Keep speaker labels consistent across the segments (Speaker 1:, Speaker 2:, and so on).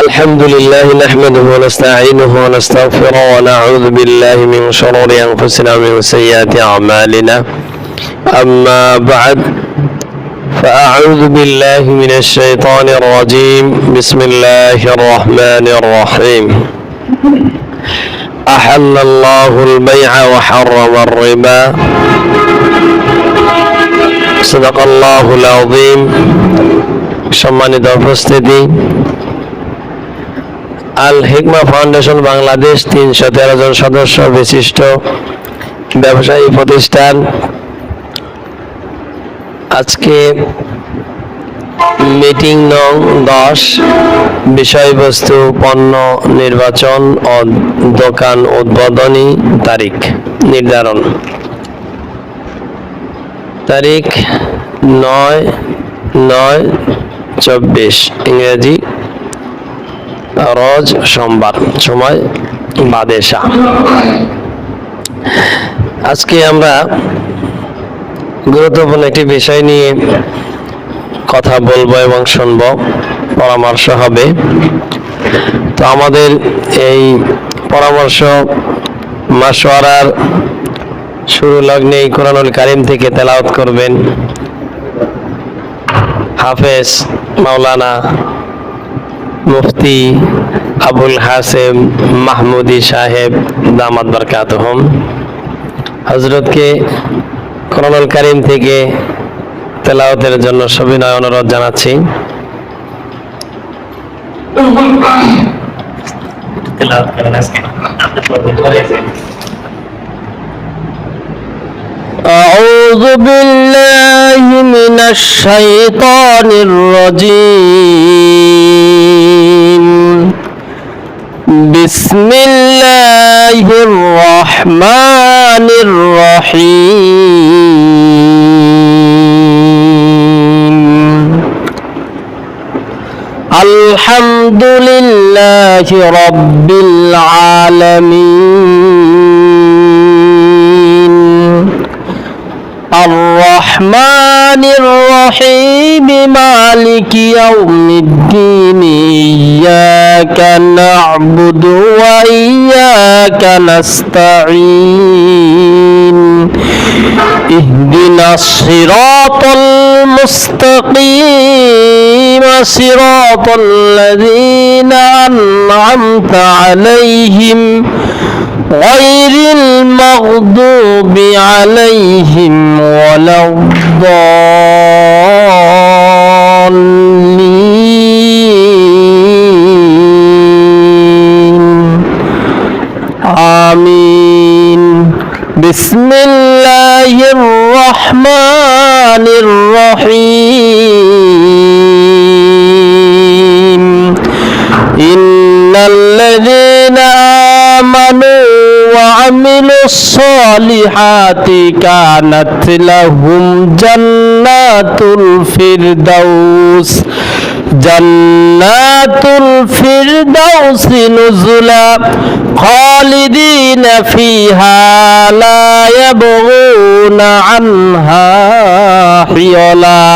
Speaker 1: الحمد لله نحمده ونستعينه ونستغفره ونعوذ بالله من شرور أنفسنا ومن سيئات أعمالنا. أما بعد فأعوذ بالله من الشيطان الرجيم. بسم الله الرحمن الرحيم. أحل الله البيع وحرم الربا. صدق الله العظيم. সম্মানিত উপস্থিতি, আল হিকমা ফাউন্ডেশন বাংলাদেশ 313 জন সদস্য বিশিষ্ট ব্যবসায়ী প্রতিষ্ঠান আজকে মিটিং নং 10, বিষয়বস্তু পণ্য নির্বাচন ও দোকান উদ্বোধনী তারিখ নির্ধারণ। তারিখ 9/9/24, ইংরেজি রোজ সোমবার, সময় বাদেশা। আজকে আমরা গুরুত্বপূর্ণ একটি বিষয় নিয়ে কথা বলবো এবং শুনবো, পরামর্শ হবে। তো আমাদের এই পরামর্শ মাশওয়ারার শুরু লগ্নে কোরআনুল কারীম থেকে তেলাওয়াত করবেন হাফেজ মাওলানা মুফতি আবুল হাসেম মাহমুদি সাহেব দামাত বরকাতুহুম। হযরতকে কোরআনুল কারীম থেকে তেলাওয়াতের জন্য সবিনয় অনুরোধ জানাচ্ছি। أعوذ بالله من الشيطان الرجيم. بسم الله الرحمن الرحيم. الحمد لله رب العالمين. الرحمن الرحيم مالك يوم الدين. إياك نعبد وإياك نستعين. اهدنا الصراط المستقيم صراط الذين أنعمت عليهم غير المغضوب عليهم ولا الضالين. آمين. بسم الله الرحمن الرحيم. إن الذين آمنوا وعملوا الصالحات كانت لهم جنات الفردوس نزلا خالدين فيها لا يبغون عنها حولا.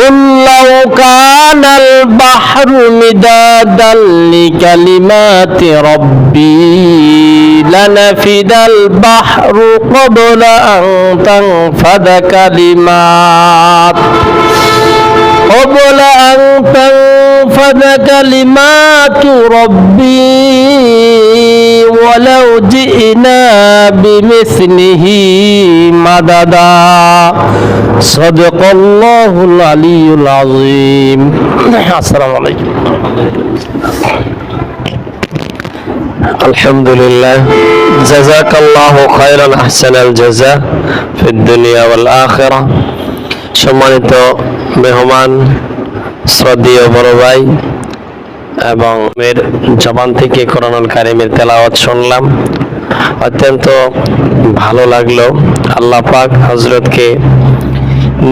Speaker 1: قل لو كان البحر مدادا لكلمات ربي لنفد البحر قبل أن تنفد كلمات ربي ولو جئنا بمثله مددا. صدق الله العلي العظيم. السلام عليكم. الحمد لله. جزاك الله خيرا أحسن الجزاء في الدنيا والآخرة. সম্মানিত মেহমান, শ্রদ্ধেয় বড় ভাই, এবং এর জবান থেকে কোরআনুল কারীমের তেলাওয়াত শুনলাম, অত্যন্ত ভালো লাগলো। আল্লাহ পাক হযরতকে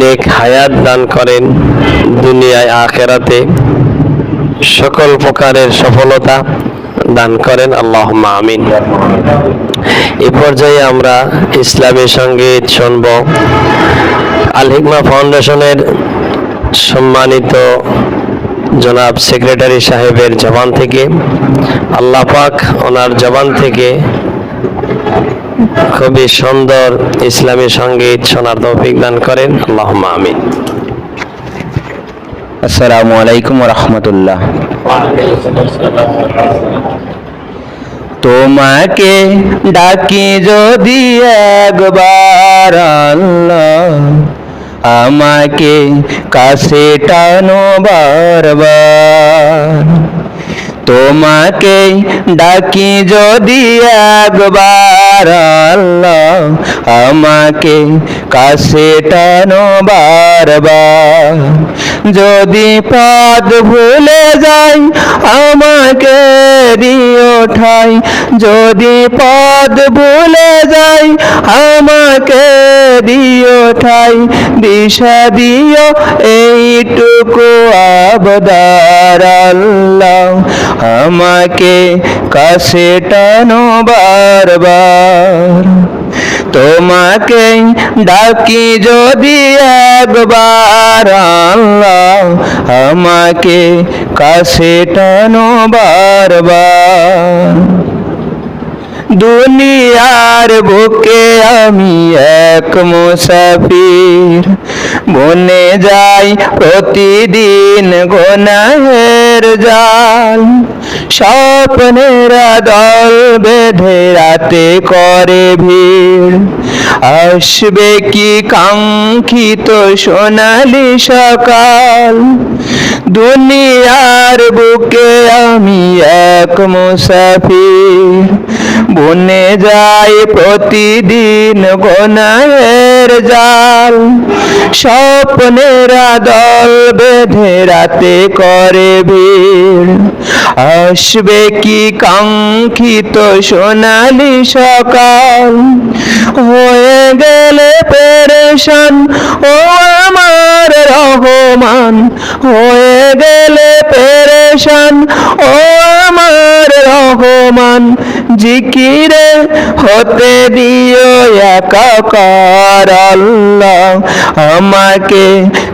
Speaker 1: নেক হায়াত দান করেন, দুনিয়ায় আখিরাতে সকল প্রকারের সফলতা দান করেন, আল্লাহুম্মা আমিন। এই পর্যায়ে আমরা ইসলামী সঙ্গীত শুনব। আল হিকমা ফাউন্ডেশনের সম্মানিত জনাব সেক্রেটারি সাহেবের জবান থেকে, আল্লাহ পাক ওনার জবান থেকে খুবই সুন্দর ইসলামী সঙ্গীত শোনার তৌফিক দান করেন। আল্লাহুম্মা আমিন।
Speaker 2: আসসালামু আলাইকুম ওয়া রাহমাতুল্লাহ। তোমাকে ডাকি যদি একবার আল্লাহ, আমাকে কাছে টানো বারবার। তোমাকে ডাকি যদি একবার আল্লাহ, আমাকে কাছে টানো বারবার। যদি পথ ভুলে যাই আমাকে দিও ঠাই, যদি পথ ভুলে যাই আমাকে দিও ঠাই। দিশা দিও এইটুকু আবদার আল্লাহ, আমাকে কাছে টানো বারবার। তোমাকে ডাকি যদি একবার আল্লাহ, আমাকে কাছে টানো বারবার। দুনিয়ার বুকে আমি এক মুসাফির, বনে যাই প্রতিদিন গুনাহের জাল। স্বপ্নের দল বেঁধে রাতে করে ভিড়, আসবে কি কাঙ্ক্ষিত সোনালি সকাল। দুনিয়ার বুকে আমি এক মুসাফির, বনে যাই প্রতিদিন গুনাহের জাল। স্বপ্নের দল বেঁধে রাতে করে ভিড়, আসবে কি কাঙ্ক্ষিত সোনালি সকাল। হয়ে গেলে পেরেশান ও আমার রহমান, হয়ে গেলে পেরেশান ও আমার রহমান। জিকিরে হতে দিও একাকার আল্লাহ, আমাকে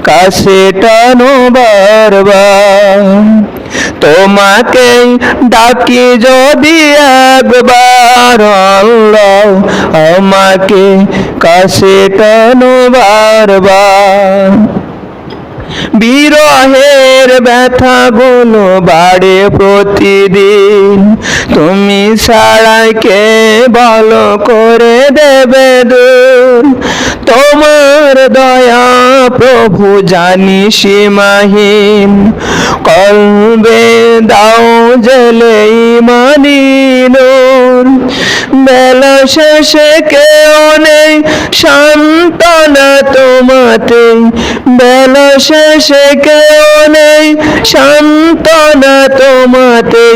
Speaker 2: কাছে টানো বারবার। তোমাকে ডাকি যদি একবার আল্লাহ, আমাকে কাছে টানো বারবার। বিরহের ব্যথাগুলো বাড়ে প্রতিদিন, তুমি ছাড়াই কে ভালো করে দেবে দূর। তোমার দয়া প্রভু জানি সীমাহীন, কলবে দাও জেলে ইমানি নূর। বেলা শেষে কেউ নেই সান্ত্বনা তোমাতে, বেলা শেষে কেউ নেই সান্ত্বনা তোমাতে।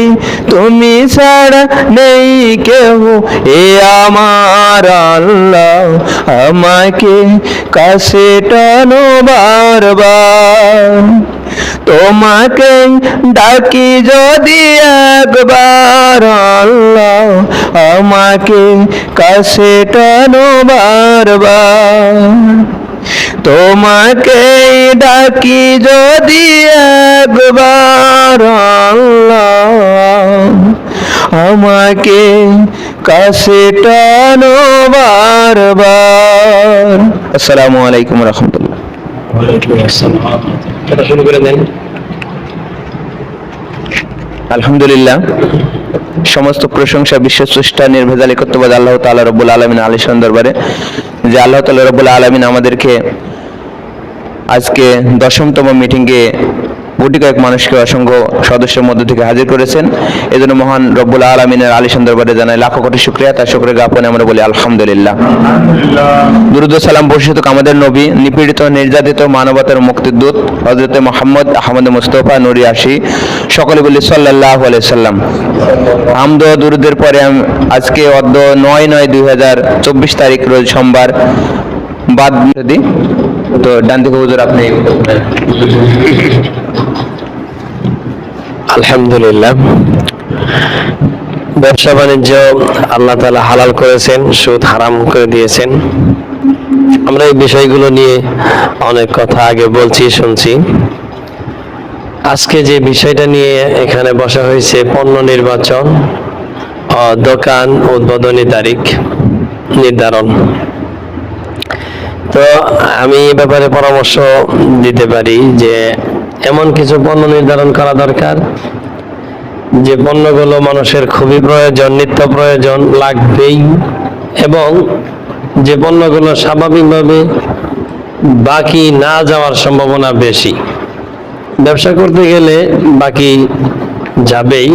Speaker 2: তুমি ছাড়া নেই কেউ এ আমার আল্লাহ, আমাকে কাছে টানো বারবার। তোমাকে ডাকি যদি একবার আল্লাহ, আমাকে কাছে টানো বারবার। তোমাকে ডাকি যদি একবার আল্লাহ, আমাকে কাছে টানো বারবার। আসসালামু আলাইকুম ওয়া রাহমাতুল্লাহ।
Speaker 1: শুরু করে দেন।
Speaker 2: আলহামদুলিল্লাহ, সমস্ত প্রশংসা বিশ্বস্রষ্টা নির্ভেজাল একত্ববাদ আল্লাহ তাআলা রব্বুল আলামিন আলিশান দরবারে, যে আল্লাহ তাআলা রব্বুল আলামিন আমাদেরকে আজকে 10তম মিটিংয়ে কোটি কয়েক মানুষকে অসংখ্য সদস্যের মধ্য থেকে হাজির করেছেন। এজন্য মহান রব্বুল আলামিনের আলিশান দরবারে জানাই লাখো কোটি শুকরিয়া। তার শুকরিয়া জ্ঞাপনে আমরা বলি আলহামদুলিল্লাহ। দুরূদ ও সালাম বর্ষিত আমাদের নবী, নিপীড়িত নির্যাতিত মানবতার মুক্তির দূত হযরত মুহাম্মদ আহমদ মুস্তাফা নূরি আশি, সকলে বলি সাল্লাল্লাহু আলাইহি সাল্লাম। হামদ ও দুরূদের পরে আজকে অদ্য 9/9/2024 তারিখ রোজ সোমবার বাদ তো ডান দিকে হুজুর আপনি।
Speaker 1: আলহামদুলিল্লাহ, ব্যবসা বাণিজ্য আল্লাহ তাআলা হালাল করেছেন, সুদ হারাম করে দিয়েছেন। আমরা এই বিষয়গুলো নিয়ে অনেক কথা আগে বলছি, শুনছি। আজকে যে বিষয়টা নিয়ে এখানে বসা হয়েছে, পণ্য নির্বাচন ও দোকান উদ্বোধনী তারিখ নির্ধারণ। তো আমি এ ব্যাপারে পরামর্শ দিতে পারি যে এমন কিছু পণ্য নির্ধারণ করা দরকার যে পণ্যগুলো মানুষের খুবই প্রয়োজন, নিত্য প্রয়োজন, লাগবেই, এবং যে পণ্যগুলো স্বাভাবিকভাবে বাকি না যাওয়ার সম্ভাবনা বেশি। ব্যবসা করতে গেলে বাকি যাবেই,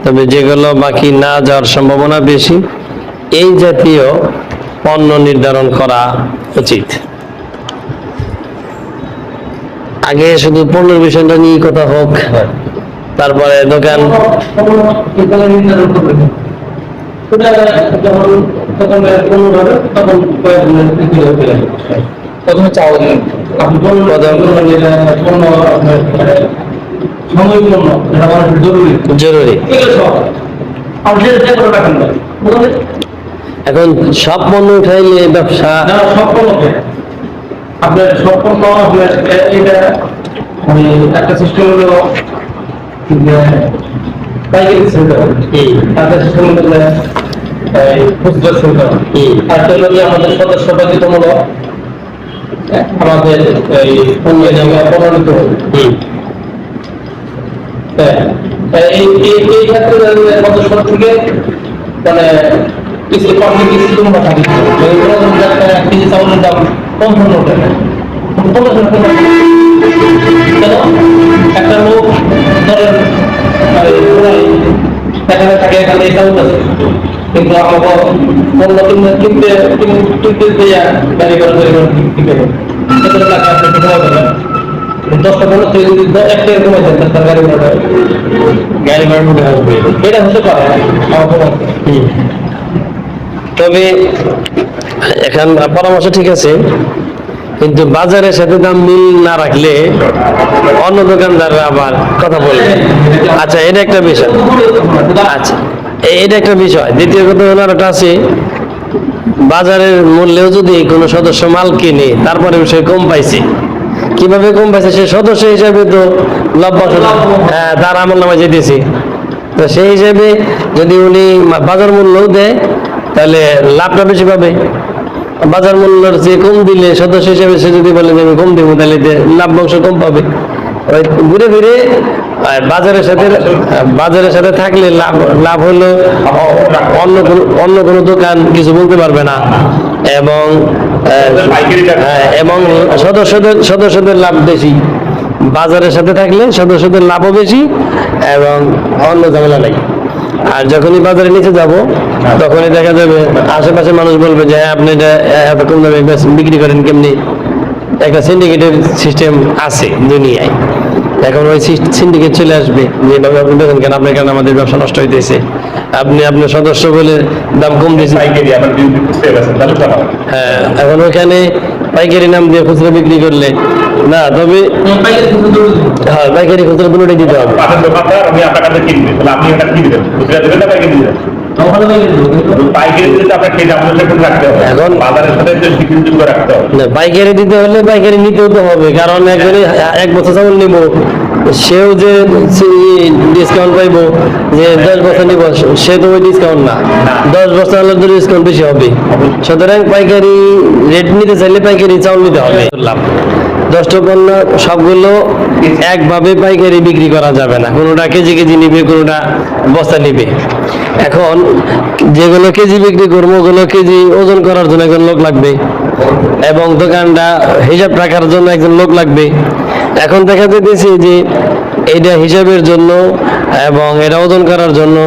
Speaker 1: তবে যেগুলো বাকি না যাওয়ার সম্ভাবনা বেশি এই জাতীয় পণ্য নির্ধারণ করা উচিত। আগে শুধু পণ্যের বিষয়টা নিয়ে কথা হোক, তারপরে দোকান।
Speaker 3: প্রথমে চাউল
Speaker 1: জরুরি। এখন সব পণ্য উঠাইলে ব্যবসা,
Speaker 3: সব পণ্য আপনার সব পণ্য এটা একটা সিস্টেম হলো পাইকারি সেন্টার, একটা সিস্টেম হলো খুচরা সেন্টার, একটা হলো আমাদের সদস্য বাধ্যতামূলক আমাদের এই পণ্য জায়গায় প্রণীত হবে। এই ক্ষেত্রে সদস্য থেকে মানে কিছু কর্মী সিস্টেম বা থাকে কেজি চাউলের দাম 55 টাকা। একটা লোক ধরেন এখানে থাকে, এখানে এই চাউল আছে, কিন্তু আমাকে পণ্য কিনতে গাড়ি করে কিনতে হবে, সেটা টাকা আপনি কমাই দেবেন। 10টা পণ্য থেকে যদি 1 টাকা কমাই দেন তার গাড়ি ভাড়া আসবে, এটা হতে পারে আমার পরামর্শ।
Speaker 1: তবে এখন পরামর্শ ঠিক আছে, কিন্তু বাজারের সাথে দাম মিল না রাখলে অন্য দোকানদাররা আবার কথা বলবে। আচ্ছা, এটা একটা বিষয়। আচ্ছা, এটা একটা বিষয়। দ্বিতীয় কথা হলো আরেকটা আছে, বাজারের মূল্যেও যদি কোনো সদস্য মাল কিনে তারপরে সে কম পাইছে, কিভাবে কম পাইছে? সে সদস্য হিসাবে তো লাভ, হ্যাঁ, তার আমল নামায় যেতেছে। তো সেই হিসাবে যদি উনি বাজার মূল্যও দেয় তাহলে লাভটা বেশি পাবে। বাজার মূল্যের চেয়ে কম দিলে সদস্য হিসেবে সে যদি বলে যে আমি কম দেবো, তাহলে লাভ অংশ কম পাবে। ঘুরে ফিরে বাজারের সাথে থাকলে লাভ হলো অন্য কোনো দোকান কিছু বলতে পারবে না, এবং সদস্যদের লাভ বেশি। বাজারের সাথে থাকলে সদস্যদের লাভও বেশি এবং অন্য ঝামেলা নেই। আর যখনই বাজারে নিচে যাব তখনই দেখা যাবে আশেপাশে মানুষ বলবে যে হ্যাঁ, আপনি এটা এত কম দামে বিক্রি করেন কেমনি? একটা সিন্ডিকেটের সিস্টেম আছে দুনিয়ায়। এখন ওই সিন্ডিকেট চলে আসবে, যেভাবে আপনি দেখেন কেন আপনার কারণে আমাদের ব্যবসা নষ্ট হইতেছে, আপনি আপনার সদস্য বলে দাম কম দিয়েছেন। হ্যাঁ, এখন ওইখানে পাইকারি নাম দিয়ে খুচরা বিক্রি করলে না, তবে হ্যাঁ, পাইকারি খুচরা দুটোই দিতে হবে। পাইকারি দিতে হলে পাইকারি নিতেও তো হবে, কারণ একজনে 1 বছর চাউল নিব, সেও যে ডিসকাউন্ট পাইবো যে 10 বছর নিব, সে তো ওই ডিসকাউন্ট না। 10 বছর হলে তো ডিসকাউন্ট বেশি হবে। সুতরাং পাইকারি রেট নিতে চাইলে পাইকারি চাউল নিতে হবে। 10টা পণ্য সবগুলো একভাবে পাইকারি বিক্রি করা যাবে না, কোনোটা কেজি কেজি নিবে, কোনোটা বস্তা নিবে। এখন যেগুলো কেজি বিক্রি করবো ওগুলো কেজি ওজন করার জন্য একজন লোক লাগবে, এবং দোকানটা হিসাব রাখার জন্য একজন লোক লাগবে। এখন দেখা যেতেছে যে এটা হিসাবের জন্য এবং এটা ওজন করার জন্য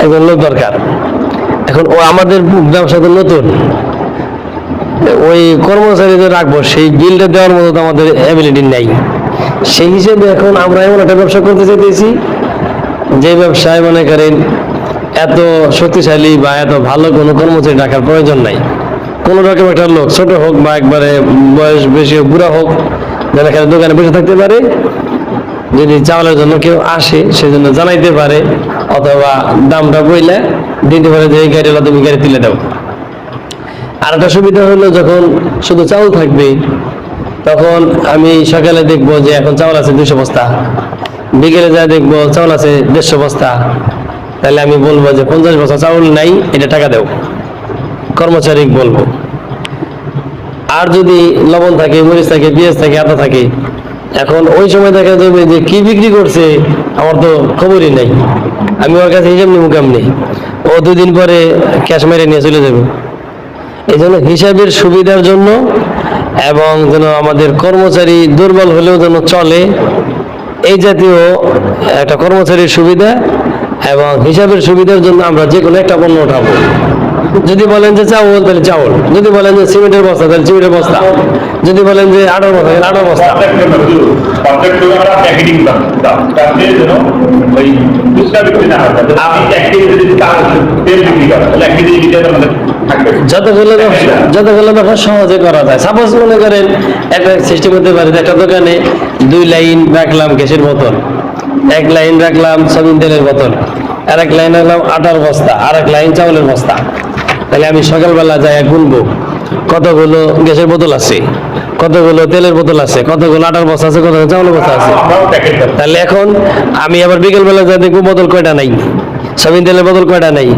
Speaker 1: একজন লোক দরকার। এখন ও আমাদের ব্যবসা তো নতুন, ওই কর্মচারীদের রাখবো, সেই বিলটা দেওয়ার মতো তো আমাদের অ্যাবিলিটি নেই। সেই হিসেবে এখন আমরা এমন একটা ব্যবসা করতে চাইতেছি যে ব্যবসায় মনে করেন এত শক্তিশালী বা এত ভালো কোনো কর্মচারী রাখার প্রয়োজন নাই। কোনো রকম একটা লোক, ছোট হোক বা একবারে বয়স বেশি হোক, বুড়া হোক, যারা এখানে দোকানে বসে থাকতে পারে, যদি চাউলের জন্য কেউ আসে সেজন্য জানাইতে পারে, অথবা দামটা বইলে দিতে পারে যে এই গাড়ি হলো তুমি গাড়ি তুলে দাও। আর একটা সুবিধা হলো, যখন শুধু চাউল থাকবে তখন আমি সকালে দেখবো যে এখন চাউল আছে 200 বস্তা, বিকেলে যা দেখবো চাউল আছে 150 বস্তা, তাহলে আমি বলবো যে 50 বস্তা চাউল নাই, এটা টাকা দেও, কর্মচারী বলবো। আর যদি লবণ থাকে, মরিচ থাকে, পেঁয়াজ থাকে, আদা থাকে, এখন ওই সময় দেখা যাবে যে কি বিক্রি করছে আমার তো খবরই নাই, আমি ওর কাছে হিসাব নিব কেমনি, ও 2 দিন পরে ক্যাশ মেরে নিয়ে চলে যাবে। এই জন্য হিসাবের সুবিধার জন্য এবং যেন আমাদের কর্মচারী দুর্বল হলেও যেন চলে, এই জাতীয় একটা কর্মচারীর সুবিধা এবং হিসাবের সুবিধার জন্য আমরা যে কোনো একটা পণ্য উঠাবো। যদি বলেন যে চাউল, তাহলে চাউল, যদি বলেন যে সিমেন্টের বস্তা, তাহলে সিমেন্টের বস্তা, যদি বলেন যে আটার বস্তা, তাহলে আটার বস্তা। যতগুলো ব্যবসা সহজে করা যায়। সাপোজ মনে করেন একটা সিস্টেম হতে পারে, একটা দোকানে 2 লাইন রাখলাম গ্যাসের বোতল, 1 লাইন রাখলাম সয়াবিন তেলের বোতল, আর 1 লাইন রাখলাম আটার বস্তা, আর 1 লাইন চাউলের বস্তা। তাহলে আমি সকালবেলা যাই গুনবো কতগুলো গ্যাসের বোতল আছে, কতগুলো তেলের বোতল আছে, কতগুলো আটার বস্তা আছে, কতগুলো চাউলের বস্তা আছে। তাহলে এখন আমি আবার বিকেলবেলা যাই দেখবো বোতল কয়টা নাই, সয়াবিন তেলের বোতল কয়টা নাই,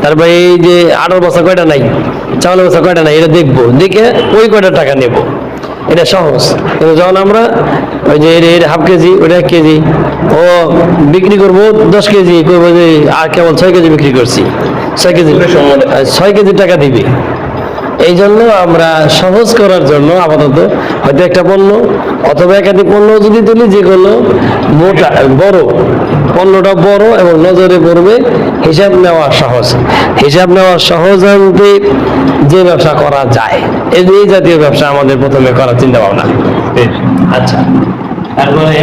Speaker 1: তারপরে এই যে আটার বস্তা কয়টা নাই, চাউলের বস্তা কয়টা নাই, এটা দেখবো, দেখে ওই কয়টা টাকা নেব। এটা সহজ। কিন্তু যখন আমরা ওই যে এটা হাফ কেজি, ওটা 1 কেজি, ও বিক্রি করবো 10 কেজি, করবো যে আর কেবল 6 কেজি বিক্রি করছি, 6 কেজি টাকা দিবে। এই জন্য আমরা সহজ করার জন্য আপাতত হয়তো একটা পণ্য অথবা একাধিক পণ্য যদি তুলি, যেগুলো মোটা বড়, পণ্যটা বড় এবং নজরে পড়বে, হিসাব নেওয়া সহজ, হিসাব নেওয়া সহজ আনতে যে ব্যবসা করা যায়, এই জাতীয় ব্যবসা আমাদের প্রথমে করার চিন্তা ভাবনা। আচ্ছা, তারপরে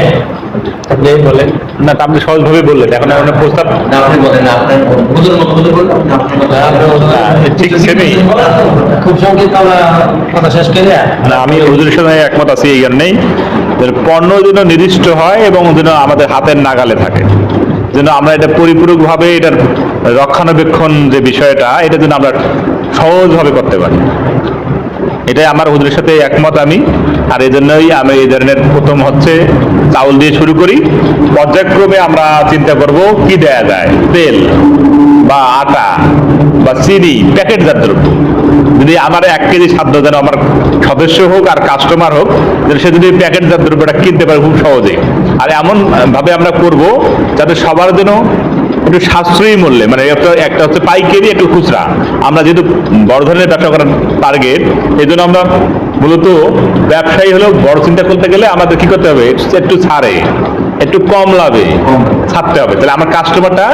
Speaker 1: আপনি বলেন।
Speaker 4: না, আপনি সহজভাবে বললেন, এখন আপনার প্রস্তাব ঠিক সেমই।
Speaker 1: খুব সংক্ষিপ্ত আমরা কথা শেষ করে
Speaker 4: না, আমি হুজুরের সাথে একমত আছি এই জন্যেই, পণ্য যেন নির্দিষ্ট হয় এবং যেন আমাদের হাতের নাগালে থাকে, যেন আমরা এটা পরিপূরকভাবে এটার রক্ষণাবেক্ষণ যে বিষয়টা, এটা যেন আমরা সহজভাবে করতে পারি, এটাই আমার হুজুরের সাথে একমত আমি। আর এই জন্যই আমি এই ধরনের প্রথম হচ্ছে চাউল দিয়ে শুরু করি, পর্যায়ক্রমে আমরা চিন্তা করব কি দেয়া যায়, তেল বা আটা বা চিনি, প্যাকেটজাত দ্রব্য। যদি আমার 1 কেজি খাদ্য যেন আমার সদস্য হোক আর কাস্টমার হোক, যেন সে যদি প্যাকেটজাত দ্রব্যটা কিনতে পারে খুব সহজে। আর এমন ভাবে আমরা করব যাতে সবার যেন একটু সাশ্রয়ী মূল্যে, মানে একটা হচ্ছে পাইকারি, একটু খুচরা। আমরা যেহেতু বড় ধরনের ব্যবসা করার টার্গেট, এই জন্য আমরা মূলত ব্যবসায়ী হলেও বড় চিন্তা করতে গেলে আমাদের কি করতে হবে, একটু ছাড়ে, একটু কম লাভে ছাড়তে হবে, তাহলে আমার কাস্টমারটা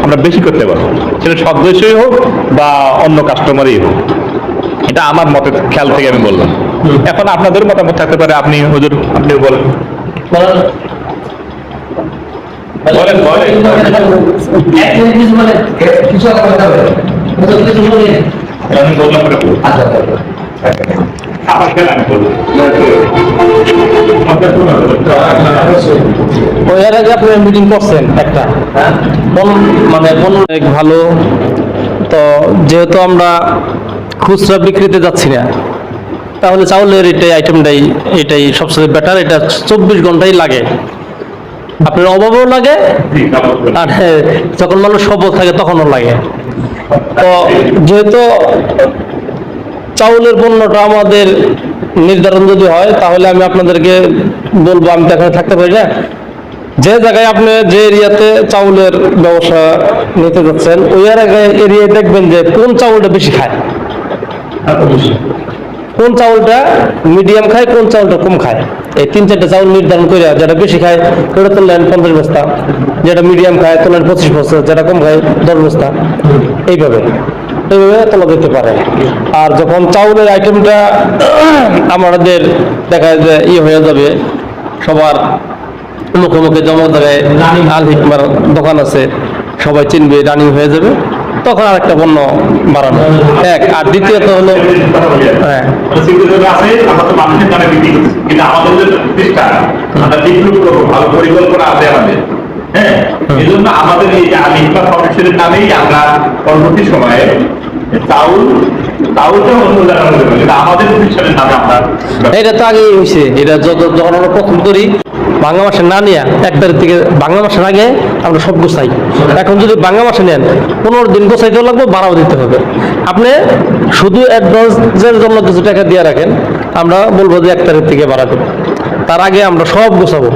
Speaker 4: আমরা বেশি করতে পারবো, সেটা সদস্যই হোক বা অন্য কাস্টমারই হোক। এটা আমার মতের খেয়াল থেকে আমি বললাম। এখন আপনাদের মতামত থাকতে পারে, আপনি হুজুর আপনি বলেন। বলেন বলেন আমি বললাম
Speaker 3: ওই এর আগে আপনি মিটিং করছেন একটা, মানে অনেক ভালো। তো যেহেতু আমরা খুচরা বিক্রিতে যাচ্ছি না, তাহলে চাউলের এটাই সবচেয়ে বেটার। এটা 24 ঘন্টাই লাগে, আপনার অভাবও লাগে, আর যখন মানুষ সবল থাকে তখনও লাগে। তো যেহেতু চাউলের পণ্যটা আমাদের নির্ধারণ যদি হয়, তাহলে আমি আপনাদেরকে বলবো, আমি তো এখানে থাকতে পারি না, যে জায়গায় আপনি যে এরিয়াতে চাউলের ব্যবসা নিতে যাচ্ছেন, ওই এরিয়ায় দেখবেন যে কোন চাউলটা বেশি খায়, কোন চাউলটা মিডিয়াম খায়, কোন চাউলটা কম খায়। এই 3-4টা চাউল নির্ধারণ করে, যেটা বেশি খায় ওটা তুললেন 50 বস্তা, যেটা মিডিয়াম খায় তুললেন 25 বস্তা, যেটা কম খায় 10 বস্তা, এইভাবে তোলা যেতে পারে। আর যখন চাউলের আইটেমটা আমাদের দেখা যায় যে হয়ে যাবে, সবার মুখে মুখে জমা জায়গায় আল হিকমার দোকান আছে, সবাই চিনবে, রানিং হয়ে যাবে, তখন আরেকটা পণ্য বাড়ানো এক। আর দ্বিতীয়ত হলো হ্যাঁ,
Speaker 4: এই জন্য আমাদের এই আলিফা ফাউন্ডেশনের নামেই আমরা পরবর্তী সময়ে চাউলটা অন্য জায়গায় হতে পারে, আমাদের প্রতিষ্ঠানের নামে আমরা।
Speaker 3: এটা তো আগেই হয়েছে। এটা যখন আমরা প্রথম করি
Speaker 1: বাংলা মাসে না নিয়ে 1 তারিখ থেকে বাংলা মাসের আগে আমরা সব গোছাই। এখন যদি বাংলা মাসে নেন 15 দিন গোছাইতেও লাগবে, ভাড়াও দিতে হবে। আপনি শুধু অ্যাডভান্সের জন্য কিছু টাকা দিয়ে রাখেন, আমরা বলবো যে 1 তারিখ থেকে ভাড়া দেবো। তার আগে আমরা সব গোছাবো,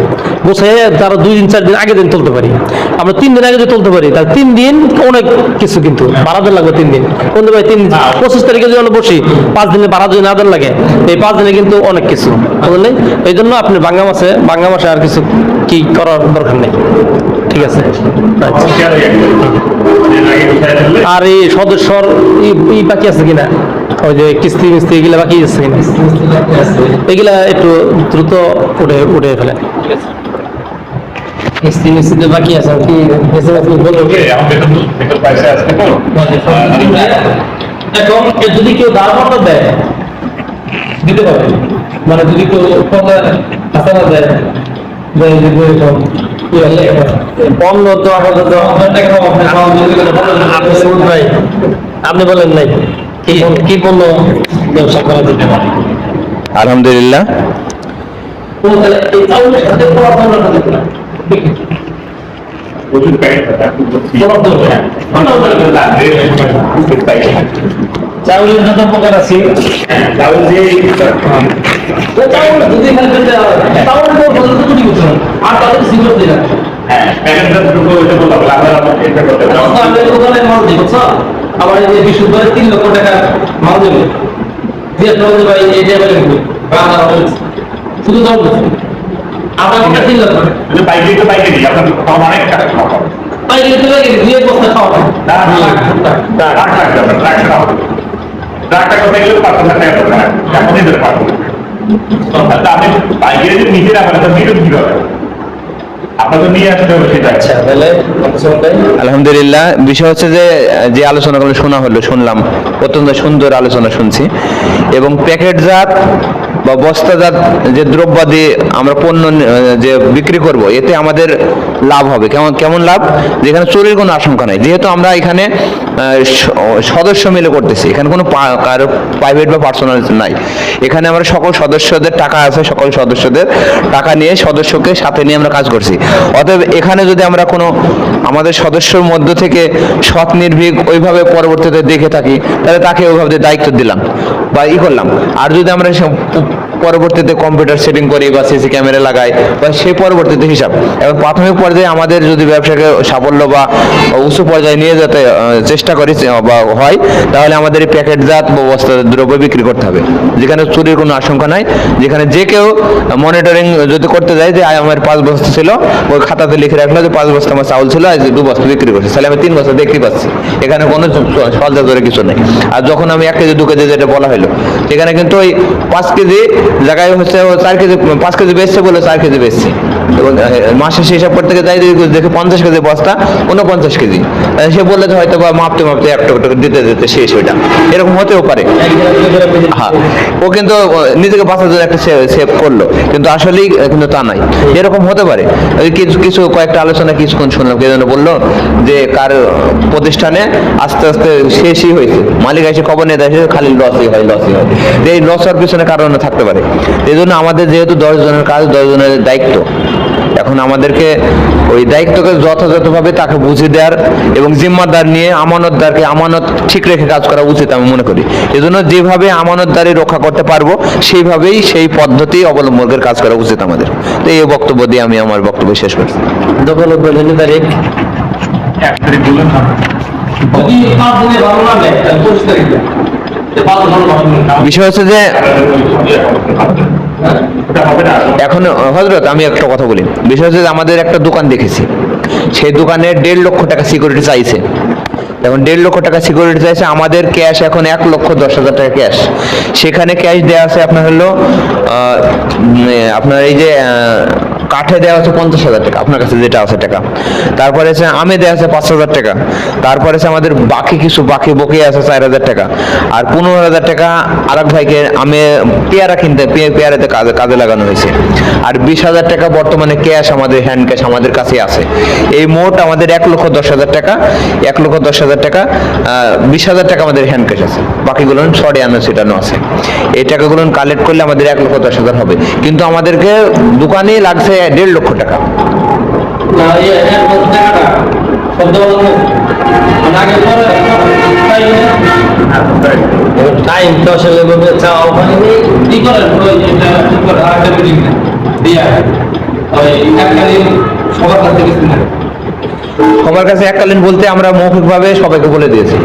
Speaker 1: গোছাইয়ে তারা 2 দিন 4 দিন আগে দিন তুলতে পারি। আমরা 3 দিন আগে যদি তুলতে পারি তাহলে 3 দিন অনেক কিছু, কিন্তু ভাড়া দেন লাগবে 3 দিন। কোন ভাই 3 দিন 25 তারিখে যদি আমরা বসি 5 দিনে ভাড়া যদি না দেন লাগে, এই 5 দিনে কিন্তু অনেক কিছু, বুঝলেন? এই জন্য আপনি বাংলা মাসে আর কিছু কি করার দরকার নেই। ঠিক আছে। আচ্ছা। আর এই সদস্যর ই বাকি আছে কিনা, ওই যে কিস্তি মিস্তি এগুলা বাকি আছে কিনা, এগুলা একটু দ্রুত উঠে ফেলেন। কিস্তি মিস্তি বাকি আছে কি বলবো? এখন যদি কেউ দাঁড় দেয় দিতে পারে, মানে যদি কেউ হাসানা দেয় বন্ধ, তো আপাতত ভাই আপনি বলেন নাই কি পণ্য ব্যবসা করা যেতে পারে?
Speaker 2: আলহামদুলিল্লাহ,
Speaker 1: চাউলের যত প্রকার আছে, চাউল দিয়ে আর তাদের সিগন্যাল দিলাম। আবার এই যে বিশুদ্ধ 3 লক্ষ টাকা মাল দেবে, ভাই এই যে শুধু চাউল আপনার 3 লক্ষ পাইকারি তো লাগে 2 বস্তা খাওয়া
Speaker 2: আলহামদুলিল্লাহ। বিষয় হচ্ছে যে আলোচনাগুলো শুনলাম, অত্যন্ত সুন্দর আলোচনা শুনছি। এবং প্যাকেটজাত বা বস্তাজাত যে দ্রব্যাদি আমরা পণ্য যে বিক্রি করব, এতে আমাদের লাভ হবে। কেমন লাভ? যেখানে চুরির কোনো আশঙ্কা নাই, যেহেতু আমরা এখানে সদস্য মিলে করতেছি, এখানে কোনো কারো প্রাইভেট বা পার্সোনাল নাই। এখানে আমরা সকল সদস্যদের টাকা আছে, সকল সদস্যদের টাকা নিয়ে সদস্যকে সাথে নিয়ে আমরা কাজ করছি। অতএব এখানে যদি আমরা কোনো আমাদের সদস্যর মধ্য থেকে সৎ নির্ভীক ওইভাবে পরবর্তীতে দেখে থাকি, তাহলে তাকে ওইভাবে দায়িত্ব দিলাম বা করলাম। আর যদি আমরা পরবর্তীতে কম্পিউটার সেটিং করি বা সিসি ক্যামেরা লাগাই, বা সেই পরবর্তীতে হিসাব, এবং প্রাথমিক পর্যায়ে আমাদের যদি ব্যবসাকে সাফল্য বা উঁচু পর্যায়ে নিয়ে যেতে চেষ্টা করি বা হয়, তাহলে আমাদের এই প্যাকেটজাত বস্তা দ্রব্য বিক্রি করতে হবে, যেখানে চুরির কোনো আশঙ্কা নাই। যেখানে যে কেউ মনিটরিং যদি করতে যায় যে আমার 5 বস্তা ছিল, ওই খাতাতে লিখে রাখলো যে 5 বস্তা আমার চাউল ছিল, আজ 2 বস্তা বিক্রি করছি, তাহলে আমি 3 বস্তা দেখতে পাচ্ছি। এখানে কোনো সলজা ধরে কিছু নেই। আর যখন আমি 1 কেজি 2 কেজি যেটা বলা হলো, সেখানে কিন্তু ওই 5 কেজি জায়গায় হচ্ছে 4 কেজি 5 কেজি বেচছে বলে 4 কেজি বেচছে, এবং মাসে হিসাব করতে গিয়ে যাই দেখে 50 কেজি বস্তা 49 কেজি। সে বললে যে হয়তো বা মাপতে একটা দিতে শেষ, ওইটা এরকম হতেও পারে। হ্যাঁ, ও কিন্তু নিজেকে বাঁচার জন্য একটা সেভ করলো, কিন্তু আসলেই কিন্তু তা নাই, এরকম হতে পারে। কিছু কয়েকটা আলোচনা কিছুক্ষণ শুনলাম, কে যেন বললো যে কার প্রতিষ্ঠানে আস্তে আস্তে শেষই হয়েছে, মালিক এসে খবর নিয়ে দেখে খালি লসই হয়। এই লস হওয়ার পিছনে কারণ থাকতে পারে। এই জন্য আমাদের যেহেতু 10 জনের কাজ, 10 জনের দায়িত্ব, এখন আমাদেরকে ওই দায়িত্বকে যথাযথভাবে তাকে বুঝিয়ে দেওয়ার এবং জিম্মাদার নিয়ে আমানতদারকে আমানত ঠিক রেখে কাজ করা উচিত আমি মনে করি। এজন্য যেভাবে আমানতদারি রক্ষা করতে পারবো সেইভাবেই সেই পদ্ধতি অবলম্বনের কাজ করা উচিত আমাদের। তো এই বক্তব্য দিয়ে আমি আমার বক্তব্য শেষ করছি।
Speaker 1: যখন তারিখ
Speaker 2: বিষয় হচ্ছে যে এখন হযরত আমি একটা কথা বলি। বিষয় হচ্ছে যে আমাদের একটা দোকান দেখেছি, সেই দোকানে 1.5 লক্ষ টাকা সিকিউরিটি চাইছে। এখন 1.5 লক্ষ টাকা সিকিউরিটি চাইছে, আমাদের ক্যাশ এখন 1,10,000 টাকা ক্যাশ। সেখানে ক্যাশ দেওয়া আছে আপনার হলো আপনার এই যে কাঠে দেওয়া হচ্ছে 50,000 টাকা, আপনার কাছে যেটা আছে টাকা। তারপরে আছে আমে দেওয়া আছে 5,000 টাকা। তারপরে আছে আমাদের বাকি বকেয়া আছে 4,000 টাকা। আর 15,000 টাকা আরেক ভাইকে আমে পেয়ারা কিনতে, পেয়ারাতে কাজে লাগানো হয়েছে। আর 20,000 টাকা বর্তমানে ক্যাশ, আমাদের হ্যান্ড ক্যাশ আমাদের কাছে আছে। এই মোট আমাদের 1,10,000 টাকা, 1,10,000 টাকা 20,000 টাকা আমাদের হ্যান্ড ক্যাশ আছে, বাকিগুলো ছড়িয়ানো ছিটানো আছে। এই টাকাগুলো কালেক্ট করলে আমাদের 1,10,000 হবে। কিন্তু আমাদেরকে দোকানেই লাগছে 1.5 লক্ষ টাকা।
Speaker 3: না এক বছর টাকাটা শব্দ বলবো আগে পরে
Speaker 1: টাইম তো আসলে বলতে চাও হয়নি।
Speaker 3: কি করেন ওই এটা কি করে আরেকটা মিটিং দিয়া ওই এককালীন সবার কাছে গেছেন না
Speaker 2: সবার কাছে এককালীন বলতে আমরা মৌখিকভাবে সবাইকে বলে দিয়েছি,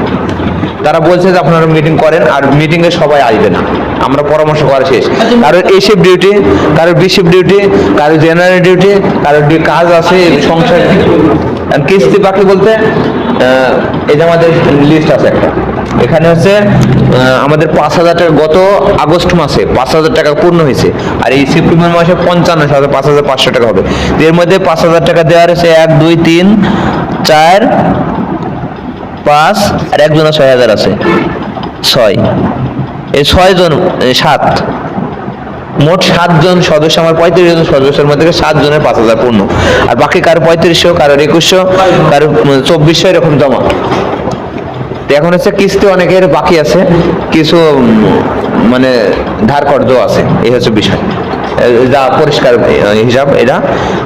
Speaker 2: তারা বলছে যে আপনারা মিটিং করেন, আর মিটিং এ সবাই আসবে না, আমরা পরামর্শ করা শেষ। কারোর এ শিফট ডিউটি, কারোর বি শিফট ডিউটি, কারোর জেনারেল ডিউটি, কারোর কাজ আছে সংসার, আর কিস্তি বাকি বলতে এই যে আমাদের লিস্ট আছে একটা, এখানে হচ্ছে আমাদের 5,000 টাকা গত আগস্ট মাসে 5,000 টাকা পূর্ণ হয়েছে, আর এই সেপ্টেম্বর মাসে 55,000, 5,500 টাকা হবে। এর মধ্যে 5,000 টাকা দেওয়ার হচ্ছে 1, 2, 3, 4, 5 আর একজনের 6,000 আছে, 6, এই 6 জন 7, মোট 7 জন সদস্য, আমার 35 জন সদস্যের মধ্যে 7 জনের 5,000 পূর্ণ, আর বাকি কারো 3500, কারো 2100, কারো 2400 এরকম জমা। তো এখন হচ্ছে কিস্তি অনেকের বাকি আছে, কিছু মানে ধার কর্জ আছে, এই হচ্ছে বিষয়, যা পরিষ্কার হিসাব এটা।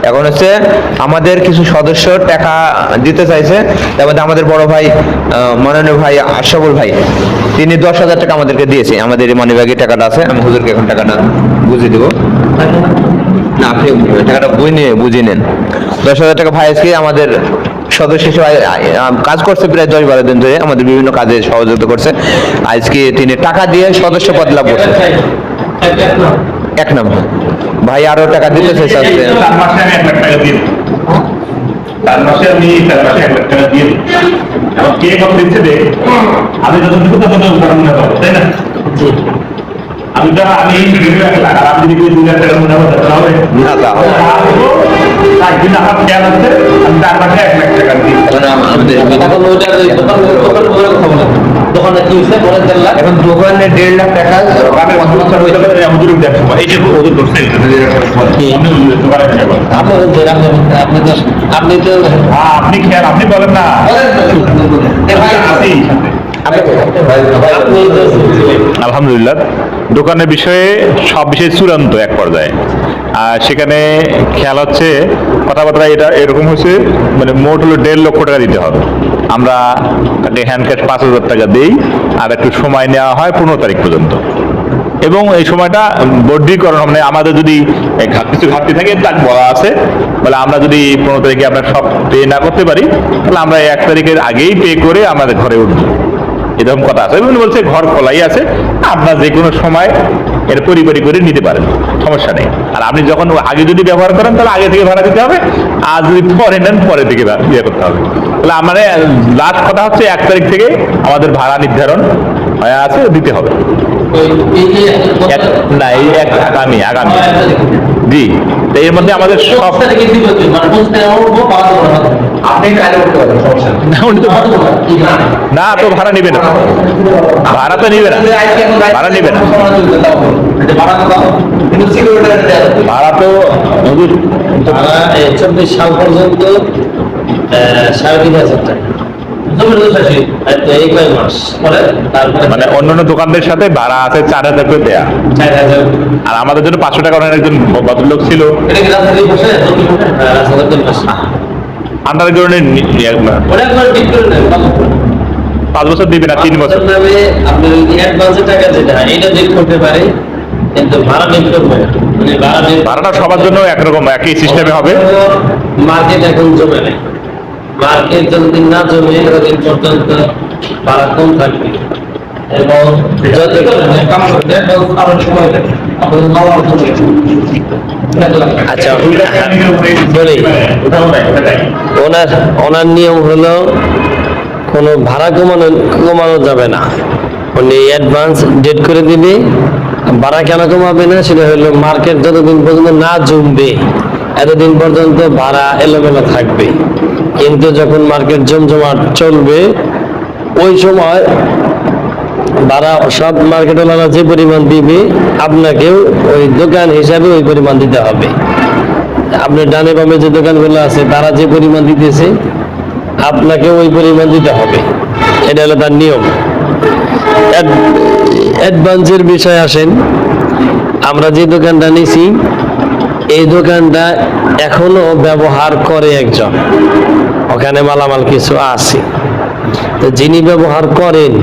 Speaker 2: এখন হচ্ছে আমাদের কিছু সদস্য টাকা দিতে চাইছে, তার মধ্যে আমাদের বড় ভাই মাননীয় ভাই আশরাফুল ভাই, তিনি 10,000 টাকা আমাদেরকে দিয়েছে, আমাদের মানিব্যাগে টাকাটা আছে, আমি হুজুরকে এখন টাকাটা বুঝিয়ে দেবো। না, আপনি টাকাটা বুঝিয়ে নেন। 10,000 টাকা ভাই আজকে আমাদের সদস্য হিসেবে কাজ করছে প্রায় 10-12 দিন ধরে, আমাদের বিভিন্ন কাজে সহযোগিতা করছে। আজকে তিনি টাকা দিয়ে সদস্য পদ লাভ করছে, 1 নম্বর ভাই আরো টাকা দিতে চাইছে আজকে।
Speaker 4: 4 মাসে আমি 1 লাখ টাকা দিয়ে দিই। 4 মাসে আমি 4 মাসে 1 লাখ টাকা দিয়ে দিই। এখন কে কত দিচ্ছে দেখ, আমি যতটুকু উদাহরণ মনে পাবো, তাই না? আমি 1 লাখ, আর আপনি যদি 2 লাখ টাকা মনে হবে তাহলে হবে
Speaker 2: না, তা হবে না।
Speaker 4: কিন্তু আমার খেয়াল আছে আমি 4 মাসে 1 লাখ টাকা দিই।
Speaker 3: এখন ওইটা দোকানে কি হয়েছে বলে 1.5 লাখ
Speaker 2: এখন দোকানে 1.5 লাখ টাকা
Speaker 4: দোকানে কত বছর হয়ে যাবে হুজুর দেখো, এই যে হুজুর করছে দোকানে যাবো।
Speaker 3: আপনি তো
Speaker 4: আপনি খেয়াল, আপনি বলেন না আলহামদুলিল্লাহ, দোকানের বিষয়ে সব বিষয়ে চূড়ান্ত এক পর্যায়ে। আর সেখানে খেয়াল হচ্ছে কথাবার্তা এটা এরকম হচ্ছে, মানে মোট হলো 1.5 লক্ষ টাকা দিতে হবে। আমরা তাকে হ্যান্ড ক্যাশ 5,000 টাকা দিই, আর একটু সময় নেওয়া হয় 15 তারিখ পর্যন্ত, এবং এই সময়টা বর্ধিকরণ, মানে আমাদের যদি কিছু ঘাটতি থাকে তার বলা আছে, বলে আমরা যদি 15 তারিখে আমরা সব পে না করতে পারি, তাহলে আমরা 1 তারিখের আগেই পে করে আমাদের ঘরে উঠবো, এরকম কথা আছে। এবং বলছে ঘর খোলাই আছে, আপনার যে কোনো সময় এর পরিবারই করে নিতে পারেন, সমস্যা নেই। আর আপনি যখন আগে যদি ব্যবহার করেন তাহলে আগে থেকে ভাড়া দিতে হবে, আর যদি পরে নেন পরে থেকে ইয়ে করতে হবে। তাহলে আমাদের লাস্ট কথা হচ্ছে 1 তারিখ থেকে আমাদের ভাড়া নির্ধারণ হয়ে আছে, দিতে হবে। না, এই আগামী জি, তো এর মধ্যে আমাদের সব না, তো ভাড়া নিবে না, ভাড়া তো নিবে না, ভাড়া নিবে না, ভাড়া তো হুজুর
Speaker 1: 24 সাল পর্যন্ত 3,500 টাকা, এই কয় মাস পরে তারপরে
Speaker 4: মানে অন্যান্য দোকানদের সাথে ভাড়া আছে 4,000 করে দেয়া,
Speaker 1: 4,000।
Speaker 4: আর আমাদের জন্য 500 টাকা একজন ভদ্রলোক ছিল,
Speaker 3: এটা কি রাস্তা দিয়ে বসে
Speaker 1: রাস্তাঘাটের পাশে।
Speaker 4: আন্ডার গ্রাউন্ডে
Speaker 3: ওটা একবার ঠিক করে নেন
Speaker 4: 5 বছর দিবে না, 3 বছর।
Speaker 1: আপনার নামে আপনার অ্যাডভান্সের টাকা যেটা এটা ডিট করতে পারে, কিন্তু ভাড়া ডিট করবে না। মানে
Speaker 4: ভাড়াটা সবার জন্য একরকম একই সিস্টেমে হবে।
Speaker 1: মার্কেট এখন জমে নেই, মার্কেট যতদিন না জমে ততদিন পর্যন্ত ভাড়া কম থাকবে, এবং আচ্ছা বলি, ওনার নিয়ম হলো কোনো ভাড়া কমানো যাবে না, উনি অ্যাডভান্স ডেট করে দিবে। ভাড়া কেন কমাবে না, সেটা হলো মার্কেট যতদিন পর্যন্ত না জমবে এতদিন পর্যন্ত ভাড়া এলোমেলো থাকবে, কিন্তু যখন মার্কেট জমজমাট চলবে ওই সময় ভাড়া সব মার্কেটওয়ালারা যে পরিমাণ দিবে আপনাকেও ওই দোকান হিসাবে ওই পরিমাণ দিতে হবে। আপনার ডানে বামে যে দোকানগুলো আছে তারা যে পরিমাণ দিতেছে আপনাকেও ওই পরিমাণ দিতে হবে, এটা হলো তার নিয়ম। অ্যাডভান্সের বিষয়ে আসেন, আমরা যে দোকানটা নিছি এই দোকানটা এখনো ব্যবহার করে একজন, ওখানে মালামাল কিছু আছে। তো যিনি ব্যবহার করেন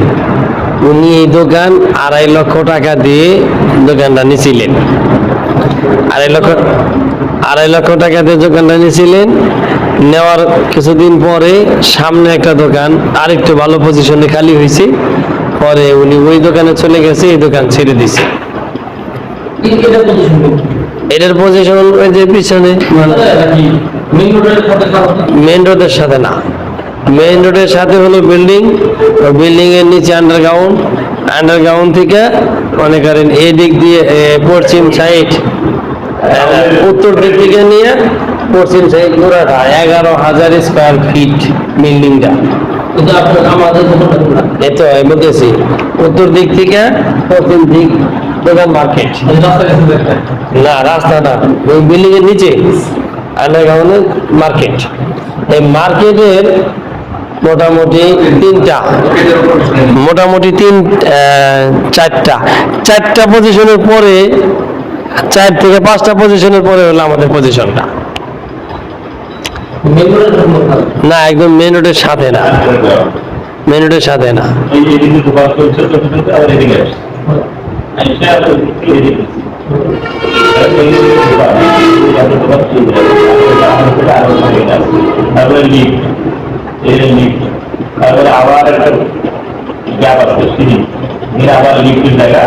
Speaker 1: উনি এই দোকান 2.5 লক্ষ টাকা দিয়ে দোকানটা নিয়েছিলেন। 2.5 লক্ষ টাকা দিয়ে দোকানটা নিয়েছিলেন। নেওয়ার কিছুদিন পরে সামনে একটা দোকান আরেকটু ভালো পজিশনে খালি হয়েছে, পরে উনি ওই দোকানে চলে গেছে, এই দোকান ছেড়ে দিছে। এটার পজিশন ওই যে পিছনে মেইন রোডের সাথে না, মেইন রোডের সাথে হলো বিল্ডিং, বিল্ডিং এর নিচে আন্ডারগ্রাউন্ড থেকে মনে করেন এই দিক দিয়ে পশ্চিম সাইড, উত্তর দিক থেকে নিয়ে পশ্চিম সাইড পুরাটা 11,000 স্কয়ার ফিট বিল্ডিংটা। এই তো আমি বলতেছি উত্তর দিক থেকে পশ্চিম দিক দোকান মার্কেট না, রাস্তা না, ওই বিল্ডিং এর নিচে আন্ডারগ্রাউন্ডের মার্কেট। এই মার্কেটের মোটামুটি চারটা পজিশনের পরে, 4 থেকে 5টা পজিশনের পরে হলো আমাদের পজিশনটা। না, একদম মেন রোডের সাথে না, মেন রোডের সাথে না।
Speaker 5: তারপরে আবার একটা গ্যাপ আছে সিঁড়ি, আবার লিফটের জায়গা,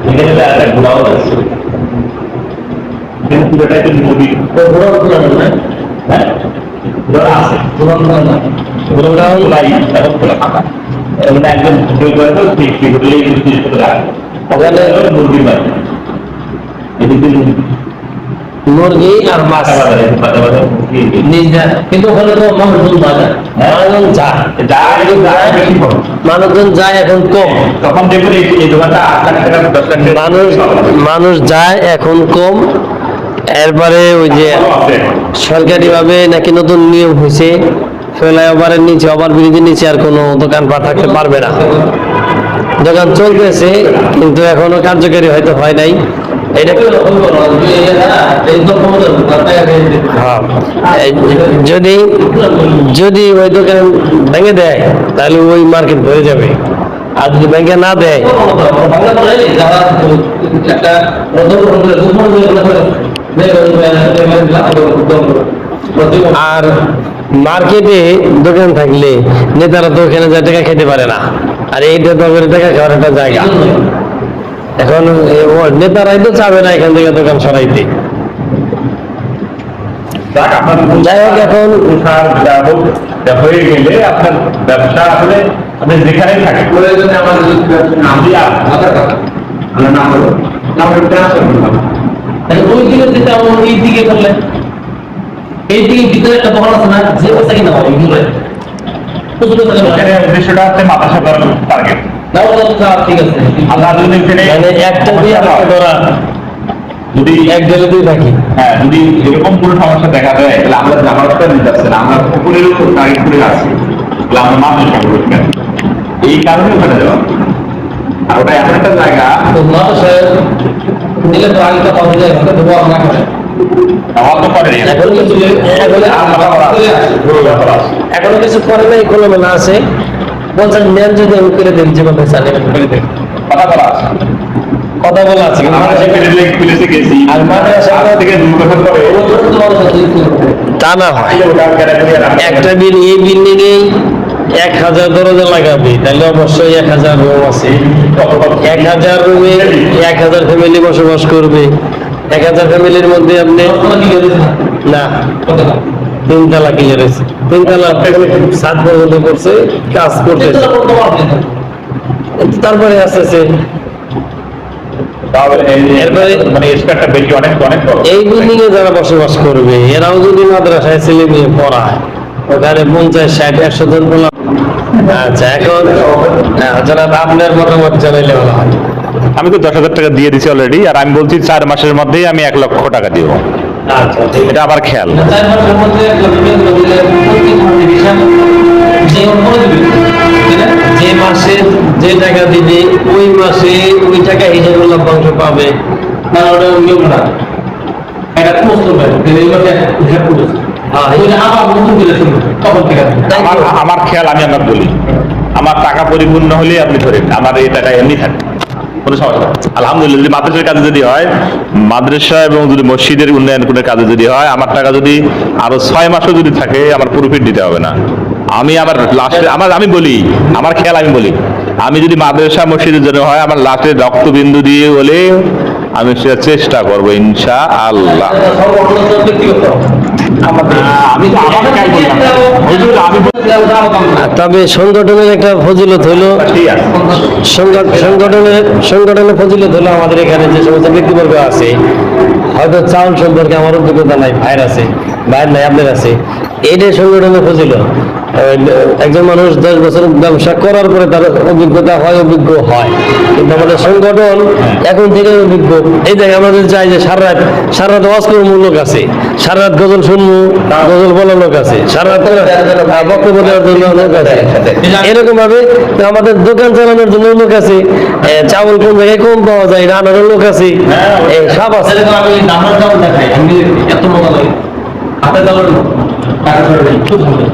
Speaker 5: এখানে একটা ঘোড়াও আছে। পুরোটাই তো নদী, হ্যাঁ ঘোড়া আছে, ঘোড়া খোলাই এখন খোলা ফাঁকা, মানে একদম মুরগির বাড়ি, এদিকে
Speaker 1: মুরগি আর মাছ কিন্তু ওখানে তো মানুষজন যায়, মানুষজন যায় এখন কম,
Speaker 5: তখন দেখবেন এই দোকানটা 8 লাখ টাকা 10 লাখ
Speaker 1: মানুষ যায় এখন কম। এরপরে ওই যে সরকারি ভাবে নাকি নতুন নিয়ম হয়েছে, ফ্লাইওভারের নিচে, ওভারব্রিজের নিচে আর কোনো দোকানপাট থাকতে পারবে না। দোকান চলতেছে কিন্তু এখনো কার্যকারী হয়তো হয় নাই। এটা যদি যদি ওই দোকান ভেঙে দেয় তাহলে ওই মার্কেট ভরে যাবে, আর যদি ভেঙে না দেয় আর মার্কেটে দোকান থাকলে নেতারা তো ওখানে যা টাকা খেতে পারে না, আর এইটা তো টাকা খাওয়ার একটা জায়গা। এখন নেতারাই তো চাবে না এখান থেকে দোকান সরাইতে। যাই হোক, এখন
Speaker 5: হয়ে গেলে আপনার ব্যবসা আসলে আপনি যেখানেই থাকেন প্রয়োজনে আমাদের নাম হলো
Speaker 3: ওই দিকে যেতে আমার এই দিকে করলে এই দিকে ভিতরে একটা দোকান আছে না, যে পয়সা কিনা হয়
Speaker 5: উদ্দেশ্যটা হচ্ছে মাথা করার টার্গেট।
Speaker 3: ঠিক আছে,
Speaker 5: আমরা যদি
Speaker 1: একটা দিয়ে ধরা
Speaker 5: যদি
Speaker 1: এক গেলে দুই থাকি,
Speaker 5: হ্যাঁ যদি এরকম কোনো সমস্যা দেখা দেয় তাহলে আমরা জামাটা নিতে পারছি না, আমরা পুকুরের উপর টার্গেট করে আছি, তাহলে আমরা মাথা সংগ্রহ করি, এই কারণে ওখানে যাওয়া। আর ওটা এমন একটা জায়গা
Speaker 3: দিলে তো আগে কথা হয়ে যায়, ব্যবহার না করে
Speaker 1: এখনো কিছু করে নাই, খোলামেলা আছে। বলছেন নেন যদি আমি করে দেব, যেভাবে চালে
Speaker 5: কথা বলা আছে,
Speaker 1: কথা বলা আছে।
Speaker 5: আর
Speaker 1: তা না হয় একটা বিল, এই বিল্ডিং এ 1000 দরজা লাগাবে, তাহলে অবশ্যই 1000 রুম আছে। 1000 রুমে 1000 ফ্যামিলি বসবাস করবে। 1000 ফ্যামিলির মধ্যে আপনি না 3 তলা ক্লিয়ার আছে, 3 তলা 7 পর্যন্ত করছে, কাজ করতেছে। তারপরে আসতেছে
Speaker 5: মানে স্কয়ারটা বেশি অনেক অনেক
Speaker 1: এই বিল্ডিং এ যারা বসবাস করবে এরাও যদি মাদ্রাসায় ছেলে মেয়ে পড়ায়, ওখানে 50-60-100 জন বলা। আচ্ছা, এখন যারা আপনার মতামত জানাইলে ভালো হয়।
Speaker 4: আমি তো 10,000 টাকা দিয়ে দিছি অলরেডি, আর আমি বলছি 4 মাসের মধ্যেই আমি 1 লক্ষ টাকা দিব।
Speaker 1: আচ্ছা,
Speaker 4: এটা আবার খেয়াল।
Speaker 3: 4 মাসের মধ্যে
Speaker 1: যে মাসে যে টাকা দিবে ওই মাসে ওই টাকা হিসাবে লভ্যাংশ পাবে, না ওটা নিয়ম না।
Speaker 3: এটা ক্লোজ করবে এইভাবে হিসাব করেছে আবার নতুন করে শুনবে তখন ঠিক আছে।
Speaker 5: আমার খেয়াল আমি আপনাকে বলি, আমার টাকা পরিপূর্ণ হলে আপনি ধরেন আমার এই টাকা এমনি থাকে, কোনো সমস্যা নেই। আলহামদুলিল্লাহ যদি মাদ্রাসার কাজে যদি হয়, মাদ্রাসা এবং যদি মসজিদের উন্নয়ন কোনো কাজে যদি হয়, আমার টাকা যদি আরো 6 মাসও যদি থাকে, আমার প্রফিট দিতে হবে না। আমি আমার লাস্টে আমি বলি, আমার খেয়াল আমি বলি, আমি যদি মাদ্রাসা মসজিদের জন্য হয়, আমার লাস্টে রক্তবিন্দু দিয়ে হলে আমি সেটা চেষ্টা করবো ইনশাআল্লাহ।
Speaker 3: ব্যক্তিগত
Speaker 5: আমি তো আমার খেয়াল বললাম, হুজুর আমি
Speaker 1: তবে সংগঠনের একটা ফজিলত হলো,
Speaker 5: ঠিক আছে।
Speaker 1: সংগঠনের ফজিলত হলো আমাদের এখানে যে সমস্ত ব্যক্তিবর্গ আছে, হয়তো চাউল সম্পর্কে আমার অভিজ্ঞতা নাই, ভাইয়ের আছে, ভাইয়ের নাই আপনার আছে, এইটাই সংগঠনের ফজিলত। একজন মানুষ 10 বছর ব্যবসা করার পরে তার অভিজ্ঞতা হয়, অভিজ্ঞ হয়, কিন্তু আমাদের সংগঠন এখন থেকে অভিজ্ঞ। এই জায়গায় আমাদের চাই যে সারা রাত ওয়াজ করার লোক আছে, সারা রাত গজল শুনবো, গজল বলার লোক আছে, সারা রাত বক্তব্য দেওয়ার জন্য লোক আছে। এরকম ভাবে আমাদের দোকান চালানোর জন্য লোক আছে, চাউল কোন জায়গায় কম পাওয়া যায় এটা আনারও লোক আছে, সব আছে।
Speaker 3: আমি নাম্বার চাউল দেখাই, আমি এত মজা লাগে হাতে চাউল টাকা ধরে খুব ভালো।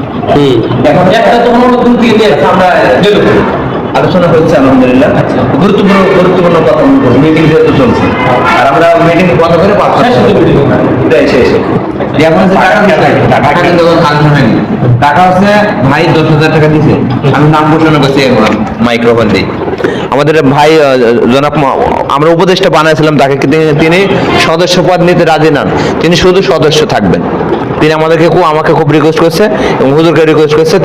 Speaker 3: এখন একটা তো মনে হয় 2-3 দিয়ে আমরা
Speaker 6: আলোচনা হচ্ছে আলহামদুলিল্লাহ। গুরুত্বপূর্ণ কথা মিটিং যেহেতু চলছে, আর আমরা মিটিং বন্ধ করে শেষে এখন যে টাকা কিন্তু আলোচনা হয়নি। টাকা হচ্ছে ভাই 10,000 টাকা দিছে, আমি নাম ঘোষণা করছি মাইক্রোফোন দিই।
Speaker 2: আমাদের ভাই জনাব আমরা উপদেষ্টা বানাইছিলাম তাকে, তিনি সদস্য পদ নিতে রাজি নন, তিনি শুধু সদস্য থাকবেন। তিনি আমাকে খুব রিকোয়েস্ট করছে এবং হুজুরকে রিকোয়েস্ট করছে,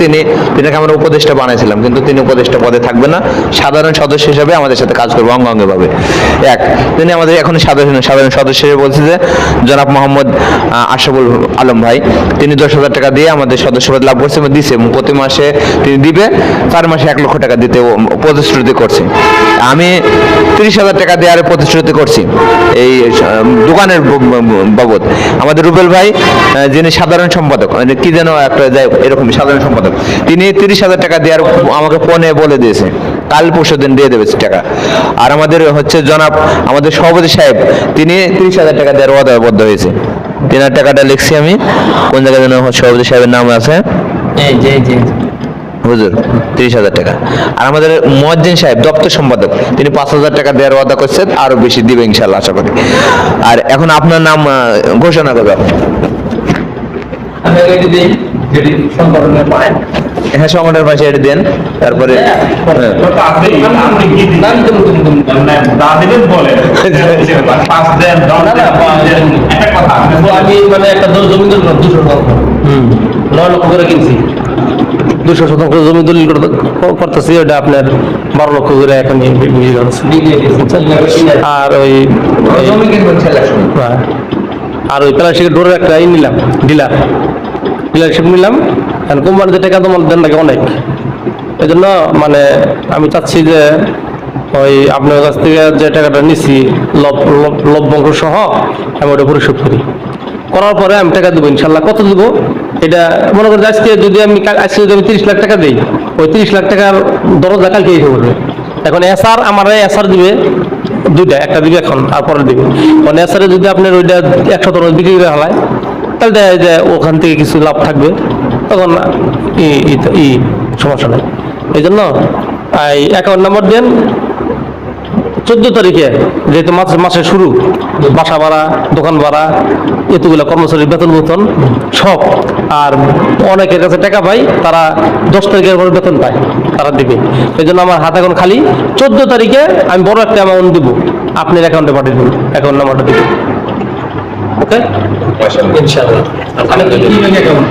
Speaker 2: তিনাকে আমরা উপদেষ্টা বানাইছিলাম, কিন্তু তিনি উপদেষ্টা পদে থাকবেন না, সাধারণ সদস্য হিসেবে আমাদের সাথে কাজ করবে অঙ্গাঙ্গি ভাবে। তিনি আমাদের এখন সাধারণ সদস্য হিসেবে বলছে যে জনাব মোহাম্মদ আশরাফুল আলম ভাই, তিনি 10,000 টাকা দিয়ে আমাদের সদস্যপদ লাভ করছে এবং দিছে, এবং প্রতি মাসে তিনি দিবে, 4 মাসে 1 লক্ষ টাকা দিতে প্রতিশ্রুতি করছে। আমি 30,000 টাকা দেওয়ার প্রতিশ্রুতি করছি এই দোকানের বাবদ। আমাদের রুবেল ভাই যিনি সাধারণ সম্পাদক, কি যেন একটা এরকম সাধারণ সম্পাদক, তিনি 30,000 টাকা দেওয়ার আমাকে ফোনে বলে দিয়েছে, কাল পরশু দিন দিয়ে দেবে টাকা। আর আমাদের হচ্ছে জনাব আমাদের সভাপতি সাহেব, তিনি 30,000 টাকা দেওয়ার ওয়াদাবদ্ধ হয়েছে। তিনার টাকাটা লিখছি আমি, কোন জায়গায় যেন সভাপতি সাহেবের নাম আছে, হুজুর 30,000 টাকা। আর আমাদের মুয়াজ্জিন সাহেব দপ্তর সম্পাদক, তিনি 5,000 টাকা দেওয়ার ওয়াদা করছেন, আরো বেশি দিবে ইনশাআল্লাহ আশা করি। আর এখন আপনার নাম ঘোষণা করবে।
Speaker 3: আমি আগে দিই যেটি সংগঠনের পায়
Speaker 2: হ্যাঁ, সংগঠনের পাশে এটা দেন, তারপরে
Speaker 3: আমি মানে একটা জমি 9 লক্ষ করে কিনছি,
Speaker 1: 200 শতাংশ জমি দলিল করতেছি, ওটা আপনার 12 লক্ষ করে এখন বিক্রি করছে। আর ওই
Speaker 6: জমি কিনবেন
Speaker 1: আর ওই প্লাস্টিকের ডোরের একটা নিলাম, ডিলারশিপ নিলাম, কারণ কোম্পানিতে টাকা তোমার দেন লাগে অনেক। এই জন্য মানে আমি চাচ্ছি যে ওই আপনার কাছ থেকে যে টাকাটা নিছি লভ্যাংশ সহ আমি ওটা পরিশোধ করার পরে আমি টাকা দেবো ইনশাল্লাহ। কত দেবো এটা মনে করেন আজকে যদি আমি 30 লাখ টাকা দিই, ওই 30 লাখ টাকার দরজা কালকে এসে পড়বে। এখন এসআর আমার এসআর দিবে দুইটা, একটা দিবে এখন আর পরে দিবে। মানে এসআরে যদি আপনার ওইটা 100 টাকা বিক্রি করে হালায়, তাহলে দেখা যায় যে ওখান থেকে কিছু লাভ থাকবে, তখন সমস্যা নেই। এই জন্য এই অ্যাকাউন্ট নাম্বার দেন। 14 তারিখে যেহেতু মাসের শুরু, বাসা ভাড়া, দোকান ভাড়া, এতগুলো কর্মচারীর বেতন সব, আর অনেকের কাছে টাকা পাই, তারা 10 তারিখের পর বেতন পায়, তারা দিবে। এই জন্য আমার হাত এখন খালি। 14 তারিখে আমি বড় একটা অ্যামাউন্ট দেবো, আপনার অ্যাকাউন্টে পাঠিয়ে দেবো, অ্যাকাউন্ট নাম্বারটা দেবো। ওকে, ইনশাআল্লাহ।
Speaker 3: আমি তো কি ব্যাংক অ্যাকাউন্ট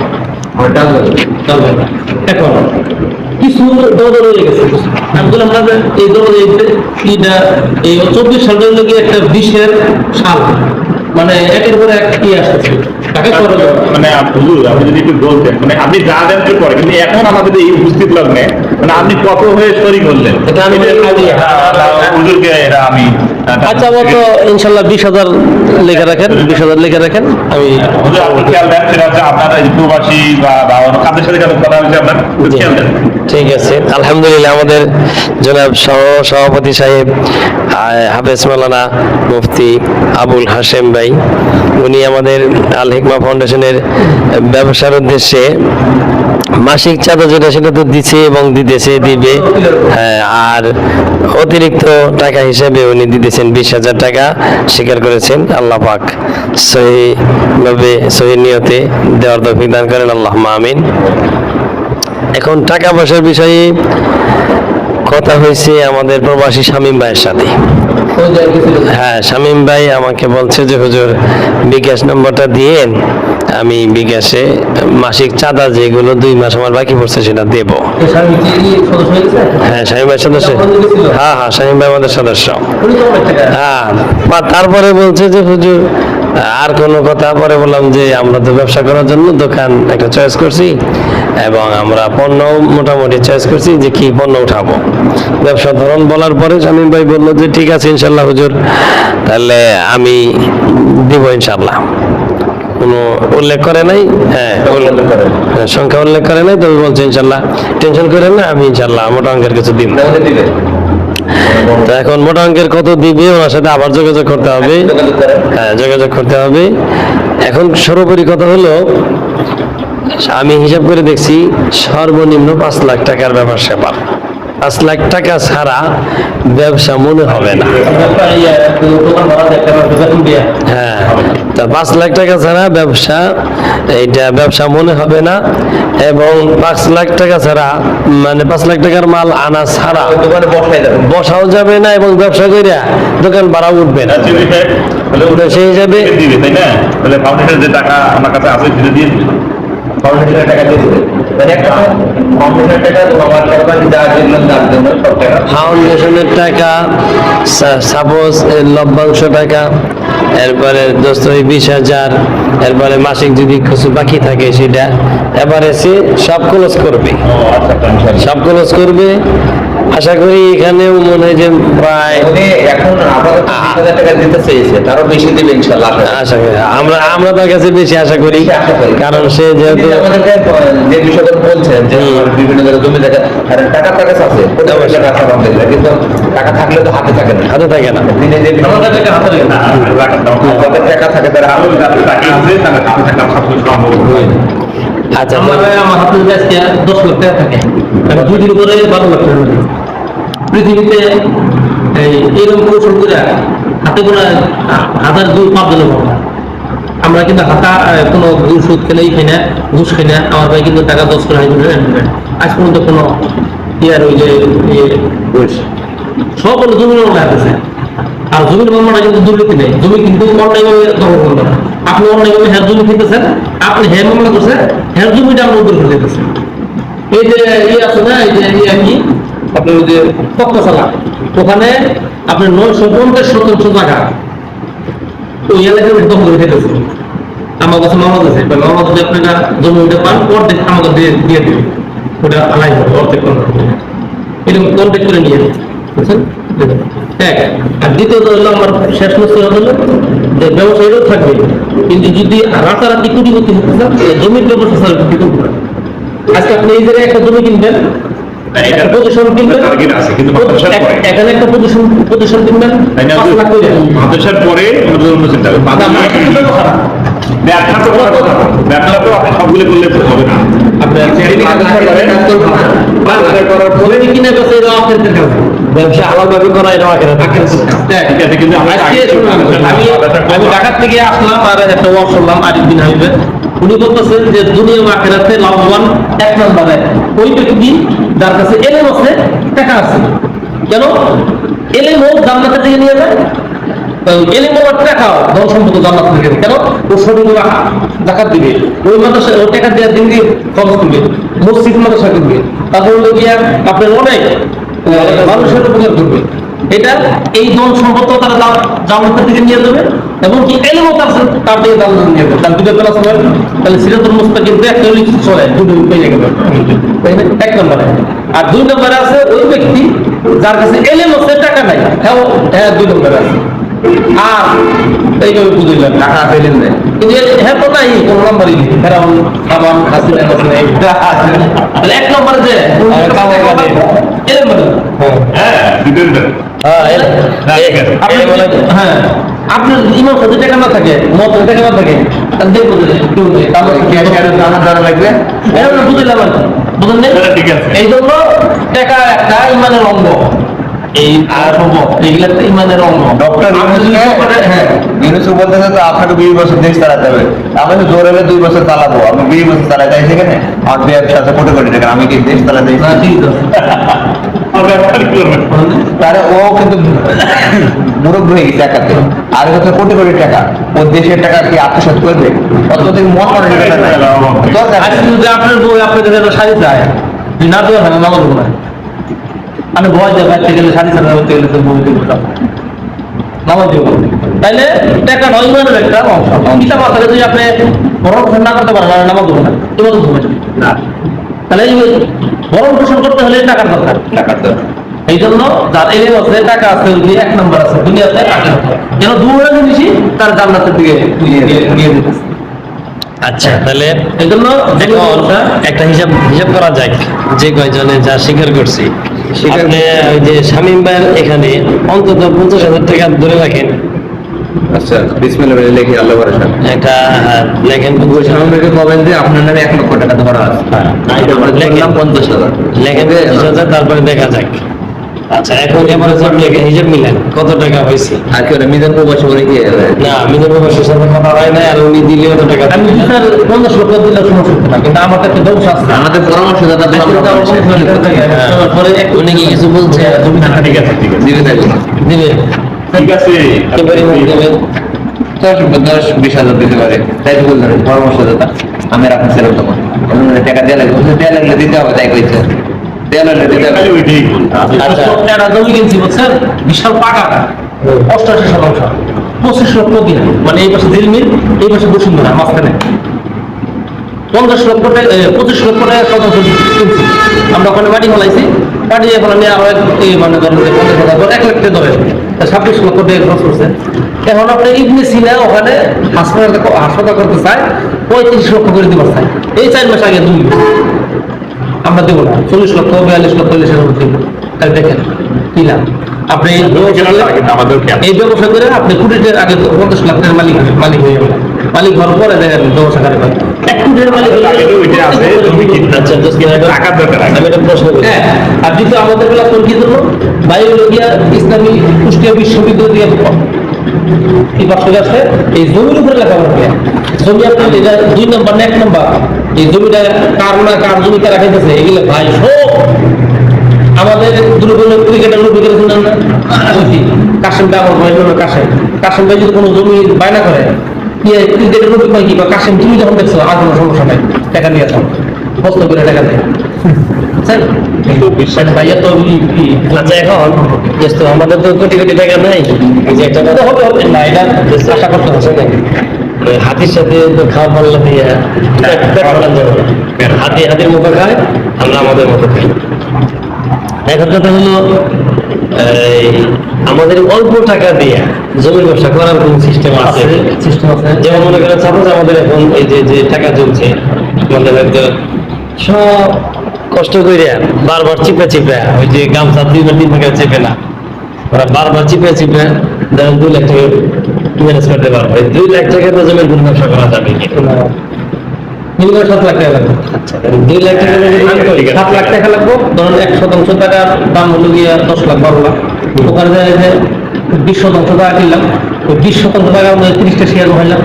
Speaker 3: এখন কিছু দরজা রয়ে গেছে। আমি বললাম না এই দরজা এইটা এই 24 সালের লোক একটা 20-এর সাল, মানে একের পরে এক কি আসতেছে তাকে করে
Speaker 5: মানে হুজুর আপনি যদি একটু বলতেন, মানে আপনি যা দেন পরে, কিন্তু এখন আমাদের এই উপস্থিত লগ্নে
Speaker 4: মানে আপনি কত হয়ে শরীক হলেন
Speaker 1: এটা আমি
Speaker 4: হুজুরকে এটা আমি
Speaker 1: আচ্ছা মতো ইনশাল্লাহ 20,000 লেখা রাখেন, 20,000 লেখা রাখেন। আমি
Speaker 4: হুজুর আপনি খেয়াল দেন, সেটা হচ্ছে আপনারা এই প্রবাসী বা অন্য কাদের সাথে কথা হচ্ছে আপনার
Speaker 1: জি,
Speaker 4: খেয়াল দেন।
Speaker 1: ঠিক আছে। আলহামদুলিল্লাহ আমাদের জনাব সভাপতি সাহেব হাফেজ মাওলানা মুফতি আবুল হাশেম ভাই, উনি আমাদের আল হিকমা ফাউন্ডেশনের ব্যবসার উদ্দেশ্যে মাসিক চাঁদা যেটা সেটা তো দিচ্ছে এবং দিতেছে, দিবে। হ্যাঁ, আর অতিরিক্ত টাকা হিসেবে উনি দিতেছেন 20,000 টাকা স্বীকার করেছেন। আল্লাহ পাক সহিভাবে সহি নিয়তে দেওয়ার তৌফিক দান করেন, আল্লাহুম্মা আমিন। এখন টাকা পয়সার বিষয়ে কথা হয়েছে আমাদের প্রবাসী শামীম ভাইয়ের সাথে। হ্যাঁ, শামীম ভাই আমাকে বলছে যে হুজুর বিকাশ নম্বরটা দিয়েন, আমি বিকাশে মাসিক চাঁদা যেগুলো 2 মাস আমার বাকি পড়ছে সেটা দেব। হ্যাঁ, শামীম ভাই সদস্য। হ্যাঁ হ্যাঁ, শামীম ভাই আমাদের সদস্য। হ্যাঁ, তারপরে বলছে যে হুজুর আর কোনো কথা, পরে বললাম যে আমরা তো ব্যবসা করার জন্য দোকান একটা চয়েস করছি এবং আমরা পণ্য মোটামুটি চয়েস করছি যে কি পণ্য উঠাবো। ব্যবসা ধরন বলার পরে শামীম ভাই বললো যে ঠিক আছে ইনশাল্লাহ হুজুর, তাহলে আমি দিব ইনশাল্লাহ। কোনো উল্লেখ করে নাই, হ্যাঁ সংখ্যা উল্লেখ করে নাই, তবে বলছে ইনশাল্লাহ টেনশন করেন না, আমি ইনশাল্লাহ মোটা অঙ্কের কিছু দিব। তো এখন মোটা অঙ্কের কত দিবে ওনার সাথে আবার যোগাযোগ করতে হবে। হ্যাঁ, যোগাযোগ করতে হবে। এখন সর্বোপরি কথা হলো, আমি হিসাব করে দেখছি সর্বনিম্ন 5 লাখ টাকার ব্যাপার স্যাপার। 5 লাখ টাকা ছাড়া ব্যবসা মনে হবে না। হ্যাঁ, তা 5 লাখ টাকা ছাড়া ব্যবসা, এইটা ব্যবসা মনে হবে না। এবং 5 লাখ টাকা ছাড়া মানে 5 লাখ টাকার মাল আনা ছাড়া
Speaker 6: দোকানে বসাই যাবে।
Speaker 1: বসাও যাবে না এবং ব্যবসা কইরা দোকান ভাড়া উঠবে না। সেই হিসাবে
Speaker 4: দিবে, তাই না? তাহলে ফাউন্ডেশনের যে টাকা আমার কাছে আছে সেটা দিয়ে দিবে।
Speaker 6: ফাউন্ডেশনের টাকা দিয়ে দেবে। মানে একটা ফাউন্ডেশনের টাকা তো আমার সরকারি যা যেগুলো তার জন্য সব টাকা
Speaker 1: ফাউন্ডেশনের টাকা, সাপোজ লভ্যাংশ টাকা, এরপরে দোস্ত 20,000, এরপরে মাসিক যদি কিছু বাকি থাকে সেটা এবারে সে সব ক্লোজ করবে, সব ক্লোজ করবে। আশা করি এখানেও মনে হয় যে প্রায়
Speaker 6: উনি এখন আপাতত 20,000 টাকা দিতে চেয়েছে, তারও বেশি দেবে ইনশাআল্লাহ।
Speaker 1: আশা করি আমরা তার কাছে বেশি আশা করি,
Speaker 6: আশা করি।
Speaker 1: কারণ সে যেহেতু
Speaker 6: তিনি আমাদেরকে যে বিষয়গুলো বলছেন যে বিভিন্ন জায়গায় জমি জায়গা টাকা তার কাছে আছে, কোথাও টাকা আছে আলহামদুলিল্লাহ, কিন্তু টাকা থাকলে তো হাতে থাকে না।
Speaker 1: হাতে থাকে না।
Speaker 6: তিনি যে
Speaker 4: আমাদের টাকা হাতে লাগে না,
Speaker 6: তাদের টাকা থাকে তারা
Speaker 4: আরো যাদের টাকা আছে তাদের হাতে টাকা সবকিছু সম্ভব হয়।
Speaker 1: আচ্ছা,
Speaker 3: আমার হাতে যদি আজকে 10 লাখ টাকা থাকে, আমি 2 দিন পরে 12 লাখ টাকা দিই। পৃথিবীতে এইরকম কৌশল করে হাতে করে 1,000-2,000-5 জনের পাবো। আমরা কিন্তু হাতা কোনো সুদ খেলেই খাই না, ঘুষ খাই না। আমার ভাই কিন্তু টাকা 10 করে আজ পর্যন্ত কোনো ইয়ার ওই যে সব হলো জমির মামলা আছে। আর জমির মামলাটা কিন্তু দুর্নীতি নেই, জমি কিন্তু অন্যায়ভাবে দখল করবে না। আপনি অন্যায়ভাবে হ্যাঁ জমি কিনতেছেন, আপনি হ্যাঁ মামলা করছেন, হ্যাঁ জমিটা আমরা উদ্ধার করে দিতেছেন। এই যে আছে না, এই যে কি আপনার ওই যে তক্তশালা, ওখানে আপনার 950 শতাংশ জায়গা ওই এলাকার দখল করে খেতেছে। আমার কাছে মামলা দিয়েছে, মামলা যদি আপনারা জমি উঠে পান অর্ধেক আমাকে দিয়ে দেবে, ওটা আলাই হবে অর্ধেক এরকম কন্ট্যাক্ট করে নিয়ে বুঝছেন। এক আর দ্বিতীয়ত হলো আমার শেষ মশলা হলো যে ব্যবসায়ীরাও থাকবে, কিন্তু যদি রাতারাতি কোটিপতি হতে চান জমির ব্যবস্থা ছাড়া কি করতে পারেন। আজকে আপনি এই জায়গায় একটা জমি কিনবেন, একটা পজিশন কিনবেন, এখানে একটা পজিশন কিনবেন 5 লাখ করে
Speaker 4: মাদ্রাসার পরে অন্য চিন্তা হবে। ব্যবসা তো আপনি সবগুলো করলে হবে না।
Speaker 1: ব্যবসা হালাল ভাবে করা এটা
Speaker 3: আমি ঢাকার থেকে আসলাম আর একটা ওয়ার্ক করলাম আরেকদিন হাবিবে, উনি বলতেছেন যে দুনিয়া আখেরাতে লাভবান 1 নম্বরে ওই ব্যক্তি যার কাছে এলেম আছে, টাকা আছে। কেন এলেম হোক জান্নাতের দিকে নিয়ে যায়, এলেম হওয়ার টাকা ধন সম্পদ জান্নাত থেকে, কেন ও সঠিক জাকাত দিবে, ওই মাদ্রাসা ও টাকা দেওয়ার দিন দিয়ে খরচ করবে, মসজিদ মাদ্রাসা করবে, তারপর হলো গিয়া আপনার অনেক মানুষের উপকার করবে। এটা এই ধন সম্পদ তারা জান্নাতের দিকে নিয়ে যাবে এবং কি এলেমও তার দিকে জান্নাতে নিয়ে যাবে। তার দুটো ক্লাস হয়, তাহলে সিরাতুল মুস্তাকিম একটা লিখতে চলে, দুটো পেয়ে যাবে 1 নম্বরে। আর 2 নম্বরে আছে ওই ব্যক্তি যার কাছে এলেম আছে টাকা নাই, হ্যাঁ হ্যাঁ 2 নম্বরে আছে। আর এইভাবে বুঝলাম
Speaker 6: টাকা পেলেন না
Speaker 3: কিন্তু হ্যাঁ তো নাই কোন নম্বরই নেই, ফেরাউন হামান হাসিনা তাহলে 1 নম্বরে যে এলেম বলে
Speaker 4: হ্যাঁ দিতেন না।
Speaker 3: আপনি হ্যাঁ আপনার ইমাম সাথে টাকা না থাকে, মত টাকা না থাকে, তাহলে দেখবো যে কেউ নেই, তাহলে
Speaker 6: আমার দ্বারা লাগবে
Speaker 3: এরকম বুঝলাম আর কি। বুঝলেন না?
Speaker 4: সেটা ঠিক আছে।
Speaker 3: এই জন্য টাকা একটা ইমানের অঙ্গ, এই আর এইগুলা একটা ইমানের অঙ্গ।
Speaker 6: ডক্টর
Speaker 3: হ্যাঁ
Speaker 6: ইউনুস বলতেছে তো আপনাকে 20 বছর দেশ চালাতে হবে, আমি তো জোর হলে 2 বছর চালাবো, আমি 20 বছর চালাতে চাই সেখানে আমার ব্যবসা কোটি কোটি টাকা, আমি কি দেশ চালাতে
Speaker 3: না, ঠিক আছে।
Speaker 6: তাহলে ও কিন্তু মুরব্বী হয়ে গেছে একাতে, আর হচ্ছে কোটি কোটি টাকা, ও দেশের টাকা কি আত্মসাৎ করবে? অত থেকে মত করে দরকার
Speaker 3: আজকে
Speaker 6: নেই।
Speaker 3: যদি আপনার বউ আপনার কাছে একটা শাড়ি চায়, যদি না দেওয়া হয় না, নামাজ হবে না। আমি ভয় যায় বাচ্চা গেলে শাড়ি ছাড়া হতে গেলে তো বউ দিব নামাজ দিব। তাইলে টাকা নয় ইমানের একটা অংশ। কিতাব আছে যদি আপনি ভরণ পোষণ না করতে পারেন, নামাজ দেবো না, তোমার ঘুমে যাবে না। তাহলে এই ভরণ পোষণ করতে হলে টাকার দরকার।
Speaker 6: টাকার দরকার।
Speaker 3: এই জন্য যার এলেম আছে, টাকা আছে, ওই 1 নম্বর আছে দুনিয়াতে, টাকা আছে। যেন দূরে জিনিসই তার জান্নাতের দিকে নিয়ে যেতেছে।
Speaker 1: আচ্ছা, তাহলে
Speaker 3: এই জন্য
Speaker 1: একটা হিসাব করা যাক, যে কয়জনে যা স্বীকার করছি, আপনি ওই যে শামীম ভাইয়ের এখানে অন্তত 50,000 টাকা ধরে রাখেন,
Speaker 6: আচ্ছা বিসমিল্লাহ বলে লিখি আল্লাহ ভরসা।
Speaker 1: একটা লেখেন 50,000
Speaker 6: আমাকে বলেন যে আপনার নামে 1 লক্ষ টাকা ধরা আছে, আমরা লিখলাম 50,000,
Speaker 1: লেখেন 50,000, তারপরে দেখা যাক। আচ্ছা, এখন এবারে সব লেখে হিসাব মিলেন কত টাকা হয়েছে।
Speaker 6: আর কি ওরা মিজান প্রবাসী বলে কি
Speaker 1: না, আমি তো প্রবাসীর সাথে কথা হয় না, আর উনি দিলে কত টাকা।
Speaker 3: আমি 50 লক্ষ দিলে সমস্যা হতো না, কিন্তু আমার তো একটা দোষ আছে।
Speaker 6: আমাদের পরামর্শদাতা তো আমরা
Speaker 3: পরে
Speaker 1: উনি কি কিছু বলছে?
Speaker 3: তুমি টাকা
Speaker 4: ঠিক আছে ঠিক আছে
Speaker 6: দিবে দেখুন
Speaker 1: দিবে
Speaker 4: ঠিক আছে।
Speaker 1: কি পরিমাণ দেবেন?
Speaker 6: 10-20 হাজার দিতে পারে, তাই তো বললেন পরামর্শদাতা। আমি রাখুন সেরকম তোমার টাকা দেওয়া লাগবে, দেওয়া লাগলে দিতে হবে, তাই কইছে দেওয়া লাগলে দিতে হবে।
Speaker 4: ওই ঠিক
Speaker 1: আচ্ছা,
Speaker 3: একটা জমি কিনছি বুঝছেন, বিশাল পাকাটা 88%, 25 লক্ষ দিয়ে, মানে এই পাশে দিল্লি, এই পাশে বসুন্ধরা, মাঝখানে 50 লক্ষ টাকা 25 লক্ষ টাকা শতাংশ কিনছি। আমরা ওখানে মাটি ফলাইছি, মাটি এখন আমি আরো মানে ধরেন যে 50,000 1 লাখ টাকা ধরে 26 লক্ষ টাকা খরচ করছে। এখন আপনি ইবনে সিনা ওখানে হাসপাতাল করতে চায়, 35 লক্ষ করে দিবার চাই, এই 4 মাস আগে 2 আমরা দেবো না, 40 লক্ষ 42 লক্ষ দেবো। তাহলে দেখেন কি লাভ। আপনি
Speaker 4: আমাদের
Speaker 3: এই ব্যবসা করে আপনি কোটি টাকার আগে 50 লাখ টাকার মালিক হয়ে যাবেন। মালিক হওয়ার পরে দেখেন ব্যবসা করে 1 কোটি টাকার মালিক হলে
Speaker 4: ওইটা আছে তুমি কি
Speaker 1: আচ্ছা, just
Speaker 4: টাকার দরকার আছে।
Speaker 1: আমি একটা প্রশ্ন করি।
Speaker 3: হ্যাঁ, আর দ্বিতীয় আমাদের বেলা কোন কি দেবো, বায়োলজিয়া ইসলামী কুষ্টিয়া বিশ্ববিদ্যালয় এই পাশে আছে, এই জমির উপরে লেখাপড়া করে জমি আপনি এটা 2 নম্বর না 1 নম্বর, এই জমিটা কার না কার জমিতে রাখাইতেছে, এগুলো ভাই সব আমাদের দুর্বল ক্রিকেটের লোক বিকেলে শুনেন না, কাশেম ভাই আমার ভাই হলো কাশেম ভাই যদি কোনো জমি বায়না করে, ক্রিকেটের লোক কি বা কাশেম তুমি যখন দেখছো আর কোনো সমস্যা নাই, টাকা নিয়ে আসো, কষ্ট করে টাকা দেয়। ভাইয়া তো
Speaker 1: আচ্ছা, এখন just তো আমাদের তো কোটি কোটি টাকা নাই, এই যে একটা কথা
Speaker 3: হবে হবে না, এটা আশা করতে হচ্ছে না।
Speaker 1: হাতির সাথে তো খাওয়া পাল্লা দিয়ে পেট ভরান যাবে না। হাতির মতো খায়, আমরা আমাদের মতো খাই। এখন কথা হলো, আমাদের অল্প টাকা দিয়ে জমির ব্যবসা করার কোন সিস্টেম আছে?
Speaker 3: সিস্টেম আছে,
Speaker 1: যেমন মনে করেন সাপোজ আমাদের এখন এই যে টাকা জমছে, আমাদের একজন সব কষ্ট করে বারবার চিপে ওই যে গামছা 2-3 টাকা চেপে না, ওরা বারবার চিপে ধরেন 2 লাখ টাকা ম্যানেজ করতে পারবে। 2 লাখ টাকা তো জমির কোন ব্যবসা করা যাবে কি?
Speaker 3: মিনিমাম 7 লাখ টাকা লাগবে।
Speaker 1: আচ্ছা, 2 লাখ টাকা যদি আমি করি,
Speaker 3: 7 লাখ টাকা লাগবে, ধরুন 1% টাকার দাম হলো গিয়ে 10 লাখ 12 লাখ, ওখানে যায় যে 20% টাকা কিনলাম, ওই 20% টাকার মধ্যে 30টা শেয়ার হইলাম,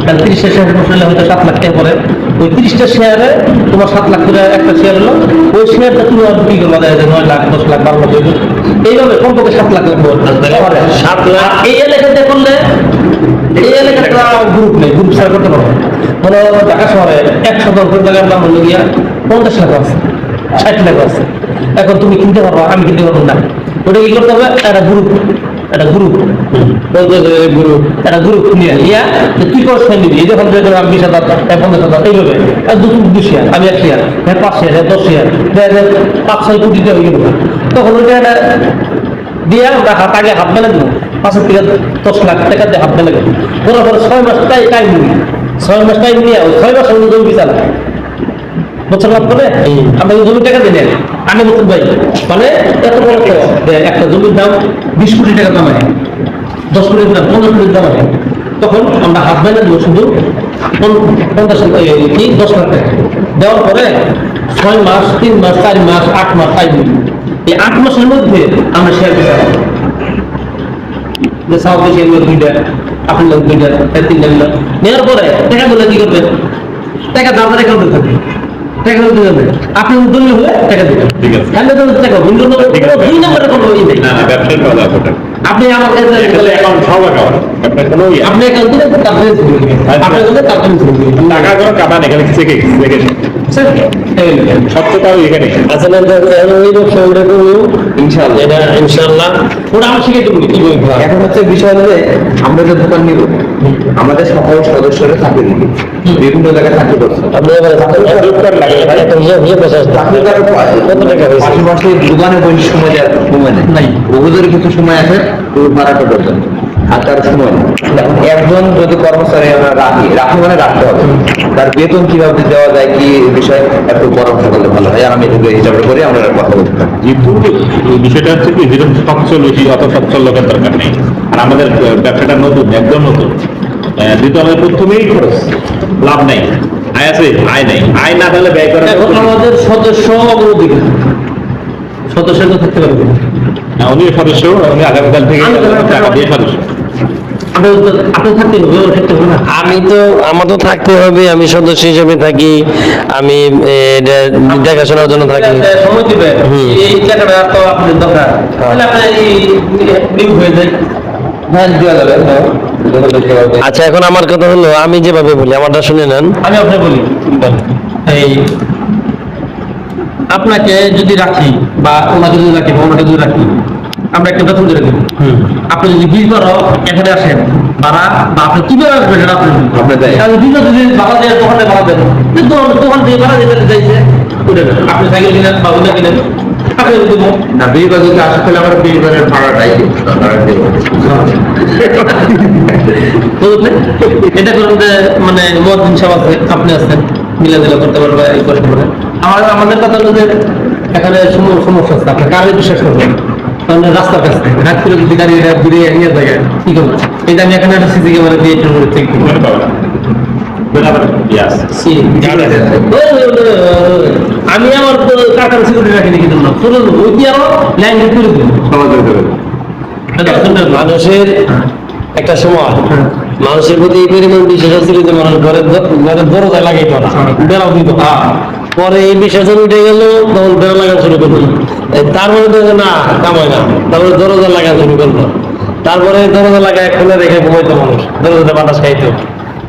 Speaker 3: তাহলে 30টা শেয়ার বসলে হয়তো 7 লাখ টাকা পরে, ওই 30টা শেয়ারে তোমার 7 লাখ করে একটা শেয়ার হলো, ওই শেয়ারটা তুমি আর কি করবো, যায় যে 9 লাখ 10 লাখ 12 লাখ হইলো, এইভাবে কমপক্ষে 7 লাখ লাগবে।
Speaker 1: 7 লাখ
Speaker 3: এই এলাকাতে করলে, এই এলাকাতে গ্রুপ নেই, গ্রুপ শেয়ার করতে পারবো। মানে ঢাকা শহরে 1% টাকার দাম হলো গিয়া 50 লাখ আছে, 60 লাখ আছে। এখন তুমি কিনতে পারবো, আমি কিনতে পারবো না, ওটা কি করতে হবে, একটা গ্রুপ একটা গ্রুপ,
Speaker 1: গুরু
Speaker 3: একটা গ্রুপ নিয়ে তুই কত শেয়ার নিবি, এই যখন 20,000 50,000 এইভাবে দুটো 2 শেয়ার, আমি 1 শেয়ার, 5 শেয়ার, 10 শেয়ার, 5-6 কোটি টাকা হয়ে গেল। তখন ওইটা দিয়ে আমরা আগে হাত মেলে দেবো, 5 থেকে 10 লাখ টাকা দিয়ে হাত মেলে দেবো। ওরা পরে 6 মাস টাইম নিই, 6 মাস টাইম নিয়ে 6 মাস আমরা জমি বিচার বছর লাভ করে আমরা জমি টাকা দিই না। আমি বলতে ভাই মানে এত বড় একটা জমির দাম 20 কোটি টাকা দাম আছে, 10 কোটির দাম 15 কোটির দাম আছে, তখন আমরা হাত মেলে দেবো শুধু 10 লাখ টাকা দেওয়ার পরে 6 মাস, 3 মাস, 4 মাস, 8 মাস টাইম নিই। এই 8 মাসের মধ্যে আমরা শেয়ার বিচার যে সাউথ এশিয়ার লোক 2টা, আপনার লোক 2টা, 3টা লোক নেওয়ার পরে টাকাগুলো কি করবেন, টাকা দাদার অ্যাকাউন্টে থাকবে, টাকা দিতে যাবে আপনি উদ্যোগী হলে টাকা দেবেন,
Speaker 5: ঠিক আছে।
Speaker 3: তাহলে তো টাকা ভিন্ন দুই নম্বরে কোনো ই নেই।
Speaker 5: না না, ব্যবসার কথা আছে।
Speaker 3: আপনি আমার কাছে
Speaker 5: অ্যাকাউন্ট সব অ্যাকাউন্ট আপনার কোনো
Speaker 3: আপনি অ্যাকাউন্ট দিলে তারপরে আপনি বলে তারপরে
Speaker 5: টাকা কোনো কামান এখানে থেকে সত্যটাও এখানে
Speaker 1: আসলে ওই ব্যবসা ওটা করলেও
Speaker 6: ইনশাআল্লাহ।
Speaker 1: এটা ইনশাআল্লাহ
Speaker 3: ওটা আমি শিখে দেবো কি বলবো।
Speaker 6: এখন হচ্ছে বিষয় হলে আমরা যে দোকান নিব, আমাদের সকল সদস্যরা চাকরি দিবে, বিভিন্ন জায়গায় চাকরি করছে।
Speaker 1: আপনি এবারে একটা হিসাব বসে
Speaker 6: চাকরি করার পর
Speaker 1: কত টাকা হয়েছে?
Speaker 6: পাশাপাশি দোকানে বসে সময় দেওয়ার সময় নেই, বহুদের কিছু সময় আছে ভাড়া করার জন্য, আর তার সময় নেই। একজন যদি কর্মচারী আমরা রাখি মানে রাখতে হবে, তার বেতন কিভাবে দেওয়া যায় কি বিষয়ে একটু পরামর্শ করলে ভালো হয়। আর আমি এটুকু হিসাব করে আমরা কথা বলতে পারি।
Speaker 5: কিন্তু এই বিষয়টা হচ্ছে কি, যেরকম সচ্ছল বেশি অত সচ্ছল লোকের দরকার নেই। আর আমাদের ব্যবসাটা নতুন, একদম নতুন, যেহেতু আমাদের প্রথমেই খরচ, লাভ নেই, আয় আছে আয় নেই, আয় না তাহলে ব্যয় করা
Speaker 3: এখন আমাদের সদস্য অগ্রাধিকার, সদস্যের তো থাকতে পারবে না।
Speaker 5: উনিও সদস্য, উনি আগামীকাল থেকে টাকা দিয়ে সদস্য।
Speaker 3: আপনি থাকতে হবে, ওর থাকতে হবে না।
Speaker 1: আমি তো আমার তো থাকতে হবে, আমি সদস্য হিসেবে থাকি, আমি এটা দেখাশোনার জন্য থাকি।
Speaker 3: সময় দিবে এই টাকাটা তো আপনার দরকার, তাহলে আপনার এই নিয়োগ হয়ে যায়।
Speaker 6: হ্যাঁ, দেওয়া যাবে।
Speaker 1: আচ্ছা, এখন আমার কথা হলো, আমি যেভাবে বলি আমারটা শুনে নেন।
Speaker 3: আমি আপনাকে বলি, এই আপনাকে যদি রাখি বা ওনাকে যদি রাখি বা ওনাকে যদি রাখি, আমরা একটা বেতন দিয়ে রাখি। আপনি যদি 20 বার এখানে আসেন ভাড়া, বা আপনি কিভাবে আসবেন এটা আপনি
Speaker 6: আপনি দেয়।
Speaker 3: যদি ভাড়া দেয় দোকানে ভাড়া দেন, দোকান থেকে ভাড়া দিতে চাইছে আপনি সাইকেল কিনেন বা ওটা কিনেন, আপনি দেবো
Speaker 6: না, 20 বার যদি আসে তাহলে আমরা 20 বারের ভাড়াটাই দিব।
Speaker 3: বুঝলেন? এটা করুন যে মানে মদিন সাহেব আছে, আপনি আছেন, মিলাদিলা করতে পারবে, এই করতে পারবেন। আমাদের কথা হলো যে এখানে সমস্যা আছে, আপনি কারে বিশ্বাস করবেন, তাহলে রাস্তার কাছে রাত করে যদি গাড়ি ঘুরে নিয়ে যায় কি করবেন? এই যে আমি এখানে একটা সিসি ক্যামেরা দিয়ে একটু চেক করবো। আমি আমার কাকার সিকিউরিটি রাখিনি কিন্তু না, পুরো ওই কি আরো লাইন করে দেবো
Speaker 1: মানুষের একটা সময় মানুষের প্রতি এই পরিমাণ বিশ্বাস ছিল যে মানুষ ঘরের দরজা লাগাইত না, বেড়াও দিত। পরে এই বিশ্বাস উঠে গেল, তখন বেড়া লাগানো শুরু করলো। তারপরে তো না কামায় না, তারপরে দরজা লাগানো শুরু করলো। তারপরে দরজা লাগায় খুলে রেখে ঘুমাইতো মানুষ, দরজাতে বাতাস খাইতো।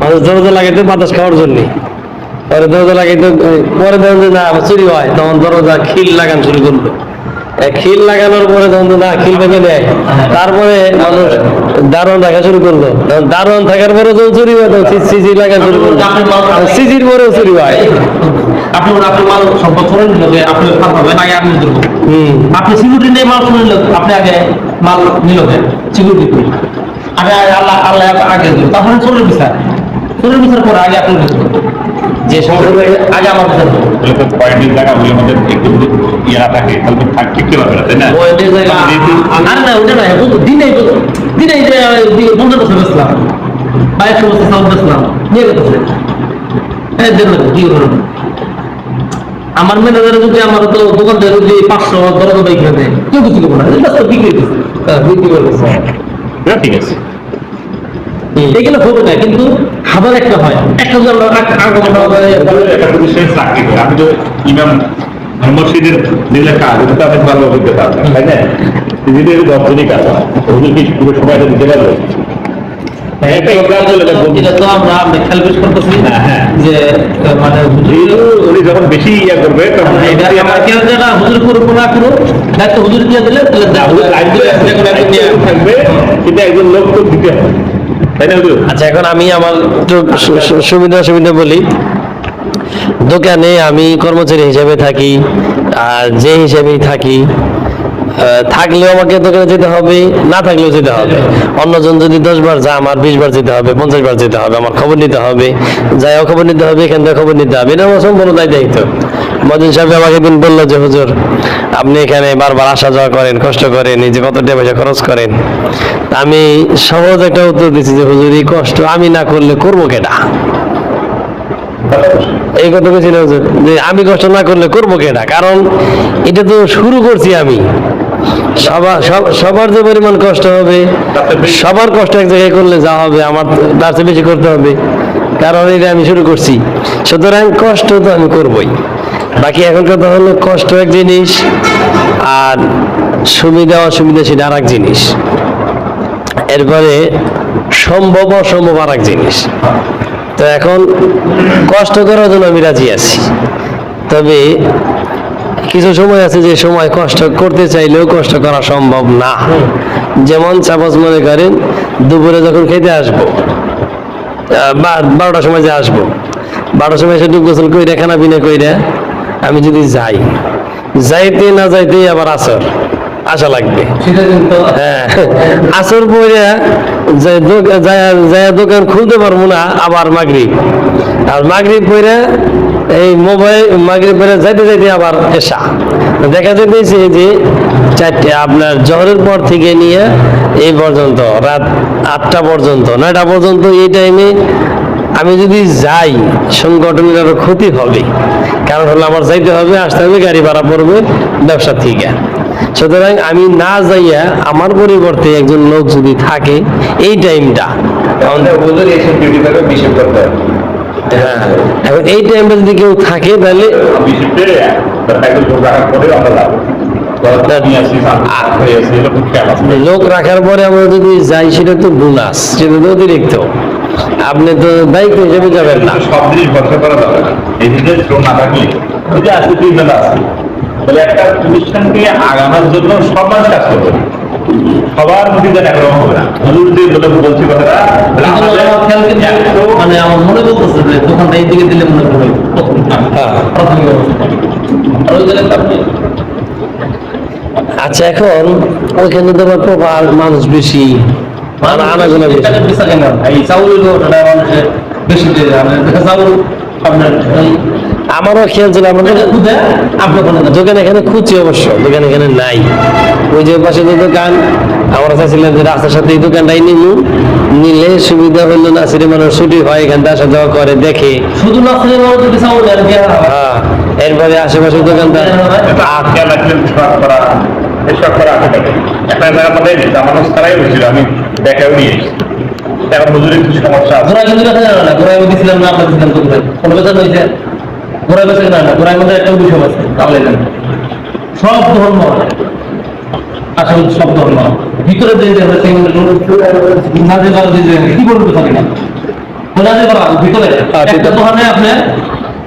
Speaker 1: মানুষ দরজা লাগাইতো বাতাস খাওয়ার জন্য। পরে দরজা লাগাইতো, পরে দেখুন যে না চুরি হয়, তখন দরজা খিল লাগানো শুরু করলো। খিল লাগানোর পরে তখন না খিল ভেঙে দেয়। তারপরে মানুষ দারোয়ান রাখা শুরু করলো, দারোয়ান থাকার পরে যখন চুরি হয় তখন সিসি লাগা শুরু করলো, সিসির পরেও চুরি হয়।
Speaker 3: আপনি মাল সম্পদ করে নিল, আপনি আগে আপনি দেবো, আপনি সিকিউরিটি নিয়ে মাল শুনে নিল, আপনি আগে মাল নিল, সিকিউরিটি আগে আল্লাহ আল্লাহ আগে দিল, তারপরে চোরের বিচার পরে আগে আপনি যে সমস্যা আগে আমার বিচার দেবো।
Speaker 5: পয়েন্টের জায়গা ওই আমাদের একটু ইয়া থাকে, তাহলে তো ঠিকতে পারবে না, তাই না?
Speaker 3: পয়েন্টের জায়গা আর না ওটা না, দিনেই যে 50 বছর বেসলাম বা 100 বছর সাউন্ড বেসলাম নিয়ে গেছে, হ্যাঁ দেন না কি করবেন? আমার ম্যানেজারে যদি আমার তো দোকান থেকে যদি 500 দরজা বাইক কিনে দেয়, কেউ কিছু করবো না, জাস্ট বিক্রি করছে, বিক্রি করে দিচ্ছে।
Speaker 5: এটা ঠিক আছে।
Speaker 3: এগুলো হবে না, কিন্তু খাবার একটা হয়, একটা যদি আমরা
Speaker 5: একটা প্রতিষ্ঠানে চাকরি করে, আমি তো ইমাম মসজিদের দিলে কাজ, এটা তো অনেক ভালো অভিজ্ঞতা আছে, তাই না? দিনের 10 জনই কাজ হয়, ওদের কি পুরো সময়টা দিতে পারবে?
Speaker 3: এটা তো আমরা খেয়াল করতেছি যে মানে
Speaker 5: উনি যখন বেশি ইয়া করবে তখন
Speaker 3: এটা আমার কেউ যেটা হুজুর করবো না করুক, দায়িত্ব হুজুর দিয়ে দিলে তাহলে
Speaker 4: থাকবে, কিন্তু একজন লোক তো দিতে হবে, তাই না হুজুর?
Speaker 1: আচ্ছা, এখন আমি আমার একটু সুবিধা অসুবিধা বলি। দোকানে আমি কর্মচারী হিসেবে থাকি, আর যে হিসেবেই থাকি, থাকলেও আমাকে দোকানে যেতে হবে, না থাকলেও যেতে হবে। অন্যজন যদি 10 বার যা, আমার 20 বার যেতে হবে, 50 বার যেতে হবে, আমার খবর নিতে হবে, যাইও খবর নিতে হবে, এখান থেকে খবর নিতে হবে। এটা আমার সম্পূর্ণ দায়িত্ব। মদিন সাহেব আমাকে দিন বললো যে হুজুর আপনি এখানে বারবার আসা যাওয়া করেন, কষ্ট করেন, নিজে কত টাকা পয়সা খরচ করেন। তা আমি সহজ একটা উত্তর দিচ্ছি যে হুজুর এই কষ্ট আমি না করলে করবো কেটা? এই কথা বলছি না হুজুর, যে আমি কষ্ট না করলে করবো কেটা? কারণ এটা তো শুরু করছি আমি। সবার যে পরিমাণ কষ্ট হবে, সবার কষ্ট এক জায়গায় করলে যা হবে আমার তার চেয়ে বেশি করতে হবে, কারণ এটা আমি শুরু করছি। সুতরাং কষ্ট তো আমি করবই। বাকি এখন কথা হলো কষ্ট এক জিনিস, আর সুবিধা অসুবিধা সেটা আর এক জিনিস। এরপরে সম্ভব অসম্ভব আর এক জিনিস। তো এখন কষ্ট করার জন্য আমি রাজি আছি, তবে কিছু সময় আছে যে সময় কষ্ট করতে চাইলেও কষ্ট করা সম্ভব না। যেমন সাপোজ মনে করেন দুপুরে যখন খেতে আসবো, 12টার সময় যে আসবো, 12টার সময় এসে ডুব গোসল কইরা খানা পিনা কইরা আমি যদি যাইতে না যাইতেই আবার আসা লাগবে। হ্যাঁ, আসর পরে দোকান খুলতে পারবো না, আবার মাগরিব, আর মাগরিব পরে এই মোবাইল মাগরিব পরে যাইতে যাইতে আবার এসা। দেখা যেতেছে যে 4টে আপনার জহরের পর থেকে নিয়ে এই পর্যন্ত রাত 8টা পর্যন্ত 9টা পর্যন্ত এই টাইমে আমি যদি যাই সংগঠনের আরো ক্ষতি হবে। কারণ হলো আমার যাইতে হবে, আসতে হবে, গাড়ি ভাড়া পড়বে ব্যবসা থেকে। সুতরাং আমি না যাইয়া আমার পরিবর্তে একজন লোক যদি থাকে এই টাইমটা, হ্যাঁ, এখন এই টাইমটা যদি কেউ থাকে তাহলে লোক রাখার পরে আমরা যদি যাই সেটা তো বোনাস, সেটা তো অতিরিক্ত। আপনি তো দায়িত্ব হিসেবে যাবেন না।
Speaker 5: সব জিনিস ভরসা করা যাবে না, এই জিনিস শ্রম না থাকলে ওই যে আজকে 3 বেলা আছে, তাহলে একটা প্রতিষ্ঠানকে আগানোর জন্য সব মানুষ কাজ করবে, সবার প্রতিদান একরকম হবে না। হুজুর যে বলছি কথাটা,
Speaker 3: মানে আমার মনে বলতেছে যে দোকানটা এই দিকে দিলে মনে পড়ে প্রাথমিক অবস্থা।
Speaker 1: আচ্ছা, এখন ওইখানে তো আবার প্রপার মানুষ বেশি, আনাগোনা বেশি।
Speaker 3: এই চাউলের মানুষের বেশি চাউল আপনার
Speaker 1: আমারও খেয়াল ছিল, আমাদের দোকান এখানে খুঁজছি, অবশ্য দোকান এখানে নাই। ওই যে পাশে যে দোকান, আমরা চাইছিলাম যে রাস্তার সাথে এই দোকানটাই নিলে সুবিধা হলো। নাসিরে মানুষ ছুটি হয়, এখান থেকে আসা যাওয়া করে, দেখে
Speaker 3: শুধু নাসিরে মানুষ যদি চাউল
Speaker 1: হ্যাঁ, এরপরে আশেপাশের দোকানটা
Speaker 5: একটা জায়গা মধ্যে মানুষ তারাই হয়েছিল, আমি দেখাও নিয়ে এখন হুজুরের কিছু সমস্যা আছে।
Speaker 3: ঘোড়ায় কিন্তু দেখা যাবে না, ঘোড়ায় দিয়েছিলাম না, আমরা দিলাম তো কোনো বেতন হয়েছে ঘোড়ায় বেঁচে না, ঘোড়ার মধ্যে একটা বিষয় আছে তাহলে সব ধর্ম আসলে সব ধর্ম ভিতরে দিয়ে কি বলতে পারি না ভিতরে একটা দোকানে আপনি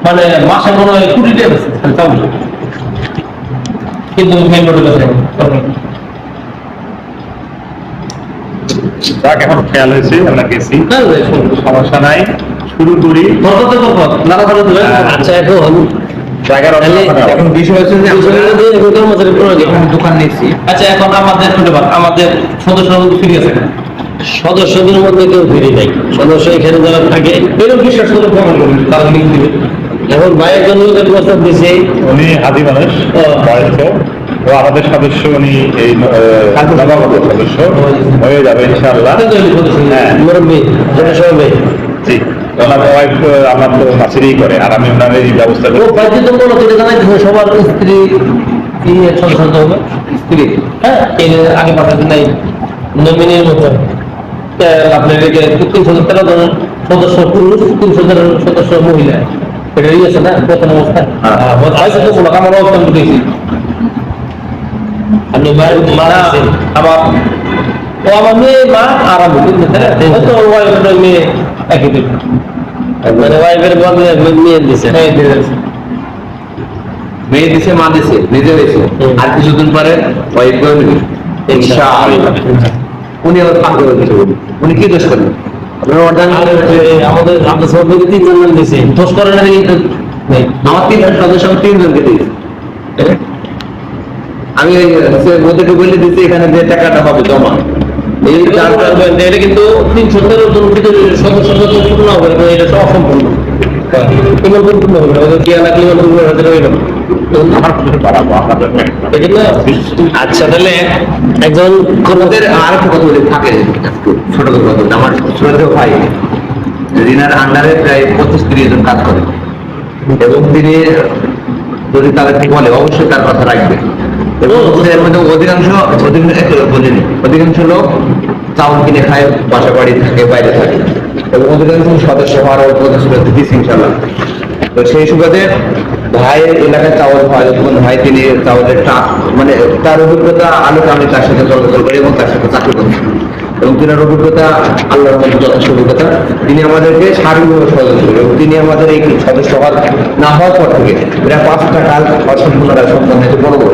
Speaker 3: মানে মাসে মনে হয় 20 টাকা চাউল, কিন্তু মেন রোডে বেঁচে
Speaker 5: যাক, এখন খেয়াল হয়েছে, আমরা গেছি, সমস্যা নাই, শুরু করি।
Speaker 1: আচ্ছা, এখন
Speaker 6: এখন বিষয় হচ্ছে যে দোকান নিচ্ছি।
Speaker 3: আচ্ছা, এখন আমাদের সদস্য ফিরে আছে,
Speaker 1: সদস্যদের মধ্যে কেউ ফিরে নাই। সদস্য এখানে যারা থাকে
Speaker 3: এরকম বিশ্বাস করে প্রমাণ করবেন, তারা লিখ দিবে।
Speaker 1: এখন ভাই একজন লোকের প্রস্তাব দিছে,
Speaker 5: উনি হাদি মানুষ, বয়স্ক, ও আমাদের সদস্য, উনি এই নবাগত সদস্য হয়ে যাবে ইনশাআল্লাহ। হ্যাঁ,
Speaker 1: মুরব্বী সদস্য হবে।
Speaker 5: জি, ওনার ওয়াইফ আমার তো মাসিরই করে, আর আমি ওনার এই ব্যবস্থা
Speaker 3: ও
Speaker 5: করি।
Speaker 3: বাধ্যতামূলক এটা জানাই যে সবার স্ত্রী সদস্য হবে, স্ত্রী হ্যাঁ এর আগে পাঠাতে নাই
Speaker 1: নমিনির মতো
Speaker 3: আপনার 313 জন সদস্য পুরুষ, 300 সদস্য মহিলা, এটা আছে না প্রথম অবস্থায়। বাধ্যতামূলক আমার অবস্থান দিয়েছি
Speaker 1: আপনি মারা
Speaker 3: আবার ও আমার মেয়ে মা আর আমি তো ওয়াইফের মেয়ে একই দিন
Speaker 1: মানে ওয়াইফের বদলে মেয়ে দিছে।
Speaker 6: মেয়ে দিছে, মা দিছে, নিজে হয়েছে, আর কিছুদিন পরে ওয়াইফ করে নিবি ইনশাআল্লাহ। উনি আবার পাগল হয়েছে, উনি কি দোষ করলেন? আপনার অর্ডার
Speaker 1: আমাদের আব্দুল সামাদ ভাইকে 3 জন মান দিয়েছে,
Speaker 6: দোষ করেন না কিন্তু
Speaker 1: নেই।
Speaker 6: আমার 3 সদস্য, আমি 3 জনকে দিয়েছি। আমি ওদেরকে বলে দিচ্ছি এখানে যে টাকাটা হবে জমা, এই
Speaker 1: এটা কিন্তু 317 জন সদস্য পূর্ণ হবে, এটা সব অসম্পূর্ণ। কেমন পূর্ণ হবে না, ওদের জ্ঞান রাখলে পূর্ণ হতে রইল।
Speaker 5: আমার কিছু বাড়াবো আপনাদের
Speaker 1: আচ্ছা, তাহলে একজন
Speaker 6: আমাদের আর একটা কথা বলি, থাকে একটু ছোট করে কথা বলি। আমার ছোট ভাই রিনার আন্ডারে প্রায় 25-30 জন কাজ করে, এবং তিনি যদি তাদেরকে বলে অবশ্যই তার কথা রাখবে। এবং এর মধ্যে অধিকাংশ লোক চাউল কিনে খায়, বাসা বাড়ি থাকে, বাইরে থাকে, এবং অধিকাংশ সদস্য হওয়ার প্রতিশ্রুতি দিচ্ছে ইনশাল্লাহ। তো সেই সুবাদে ভাইয়ের এলাকায় চাউল হয়, ভাই তিনি চাউলের মানে তার অভিজ্ঞতা আলোকে আমি তার সাথে চলাচল করি এবং তার সাথে চাকরি করি, এবং তিনার অভিজ্ঞতা আল্লাহর মধ্যে যথেষ্ট অভিজ্ঞতা। তিনি আমাদেরকে সার্বিকভাবে সহযোগিতা করেন, এবং তিনি আমাদের এই সদস্য না হওয়ার পর থেকে প্রায় 5টা কাজ অসম্পূর্ণ সম্পন্ন হয়েছে, বড় বড়।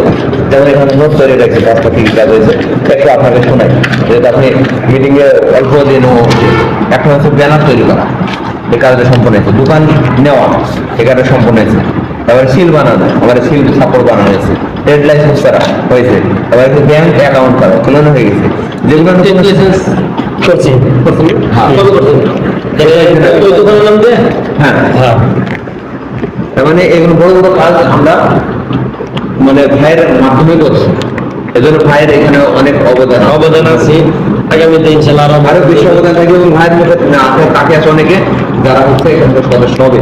Speaker 6: যেমন এখানে নোট তৈরি রাখছে 5টা কি কাজ হয়েছে, একটু আপনাকে শোনাই। যেহেতু আপনি মিটিং এ অল্প দিন ও একটা হচ্ছে ব্যানার তৈরি করা, এই কাজটা সম্পন্ন হয়েছে। দোকান নেওয়া, এই কাজটা সম্পন্ন হয়েছে। তারপরে সিল বানানো, আবার সিল সাপোর্ট বানানো হয়েছে। ট্রেড লাইসেন্স করা হয়েছে, আবার ব্যাংক অ্যাকাউন্ট করা খোলানো হয়ে গেছে। যেগুলো
Speaker 1: লাইসেন্স করছি,
Speaker 6: হ্যাঁ।
Speaker 1: কবে করছেন? ওই দোকানের নাম দিয়ে?
Speaker 6: হ্যাঁ,
Speaker 1: হ্যাঁ।
Speaker 6: তার মানে এগুলো বড় বড় কাজ আমরা মানে ভাইয়ের মাধ্যমে করছি। এজন্য ভাইয়ের এখানে অনেক
Speaker 1: অবদান আছে। আগামীতে ইনশাআল্লাহ
Speaker 6: আরো বেশি অবদান থাকবে, এবং ভাইয়ের মধ্যে আপনার তাকে আছে অনেকে যারা হচ্ছে এখানকার সদস্য হবে।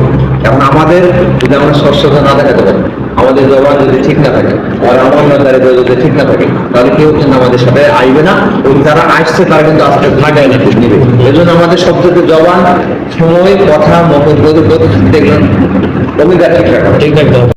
Speaker 6: এখন আমাদের যদি আমরা স্বচ্ছতা না দেখাতে পারি, আমাদের জবান যদি ঠিক না থাকে, আর আমাদের যদি ঠিক না থাকে, তাহলে কেউ কিন্তু আমাদের সাথে আসবে না, এবং যারা আসছে তারা কিন্তু আজকে ভাগায় না নিবে। এই জন্য আমাদের সবথেকে জবান, সময়, কথা, মত, দেখলেন অভিজ্ঞতা ঠিক রাখা।
Speaker 1: ঠিক থাকতে হবে।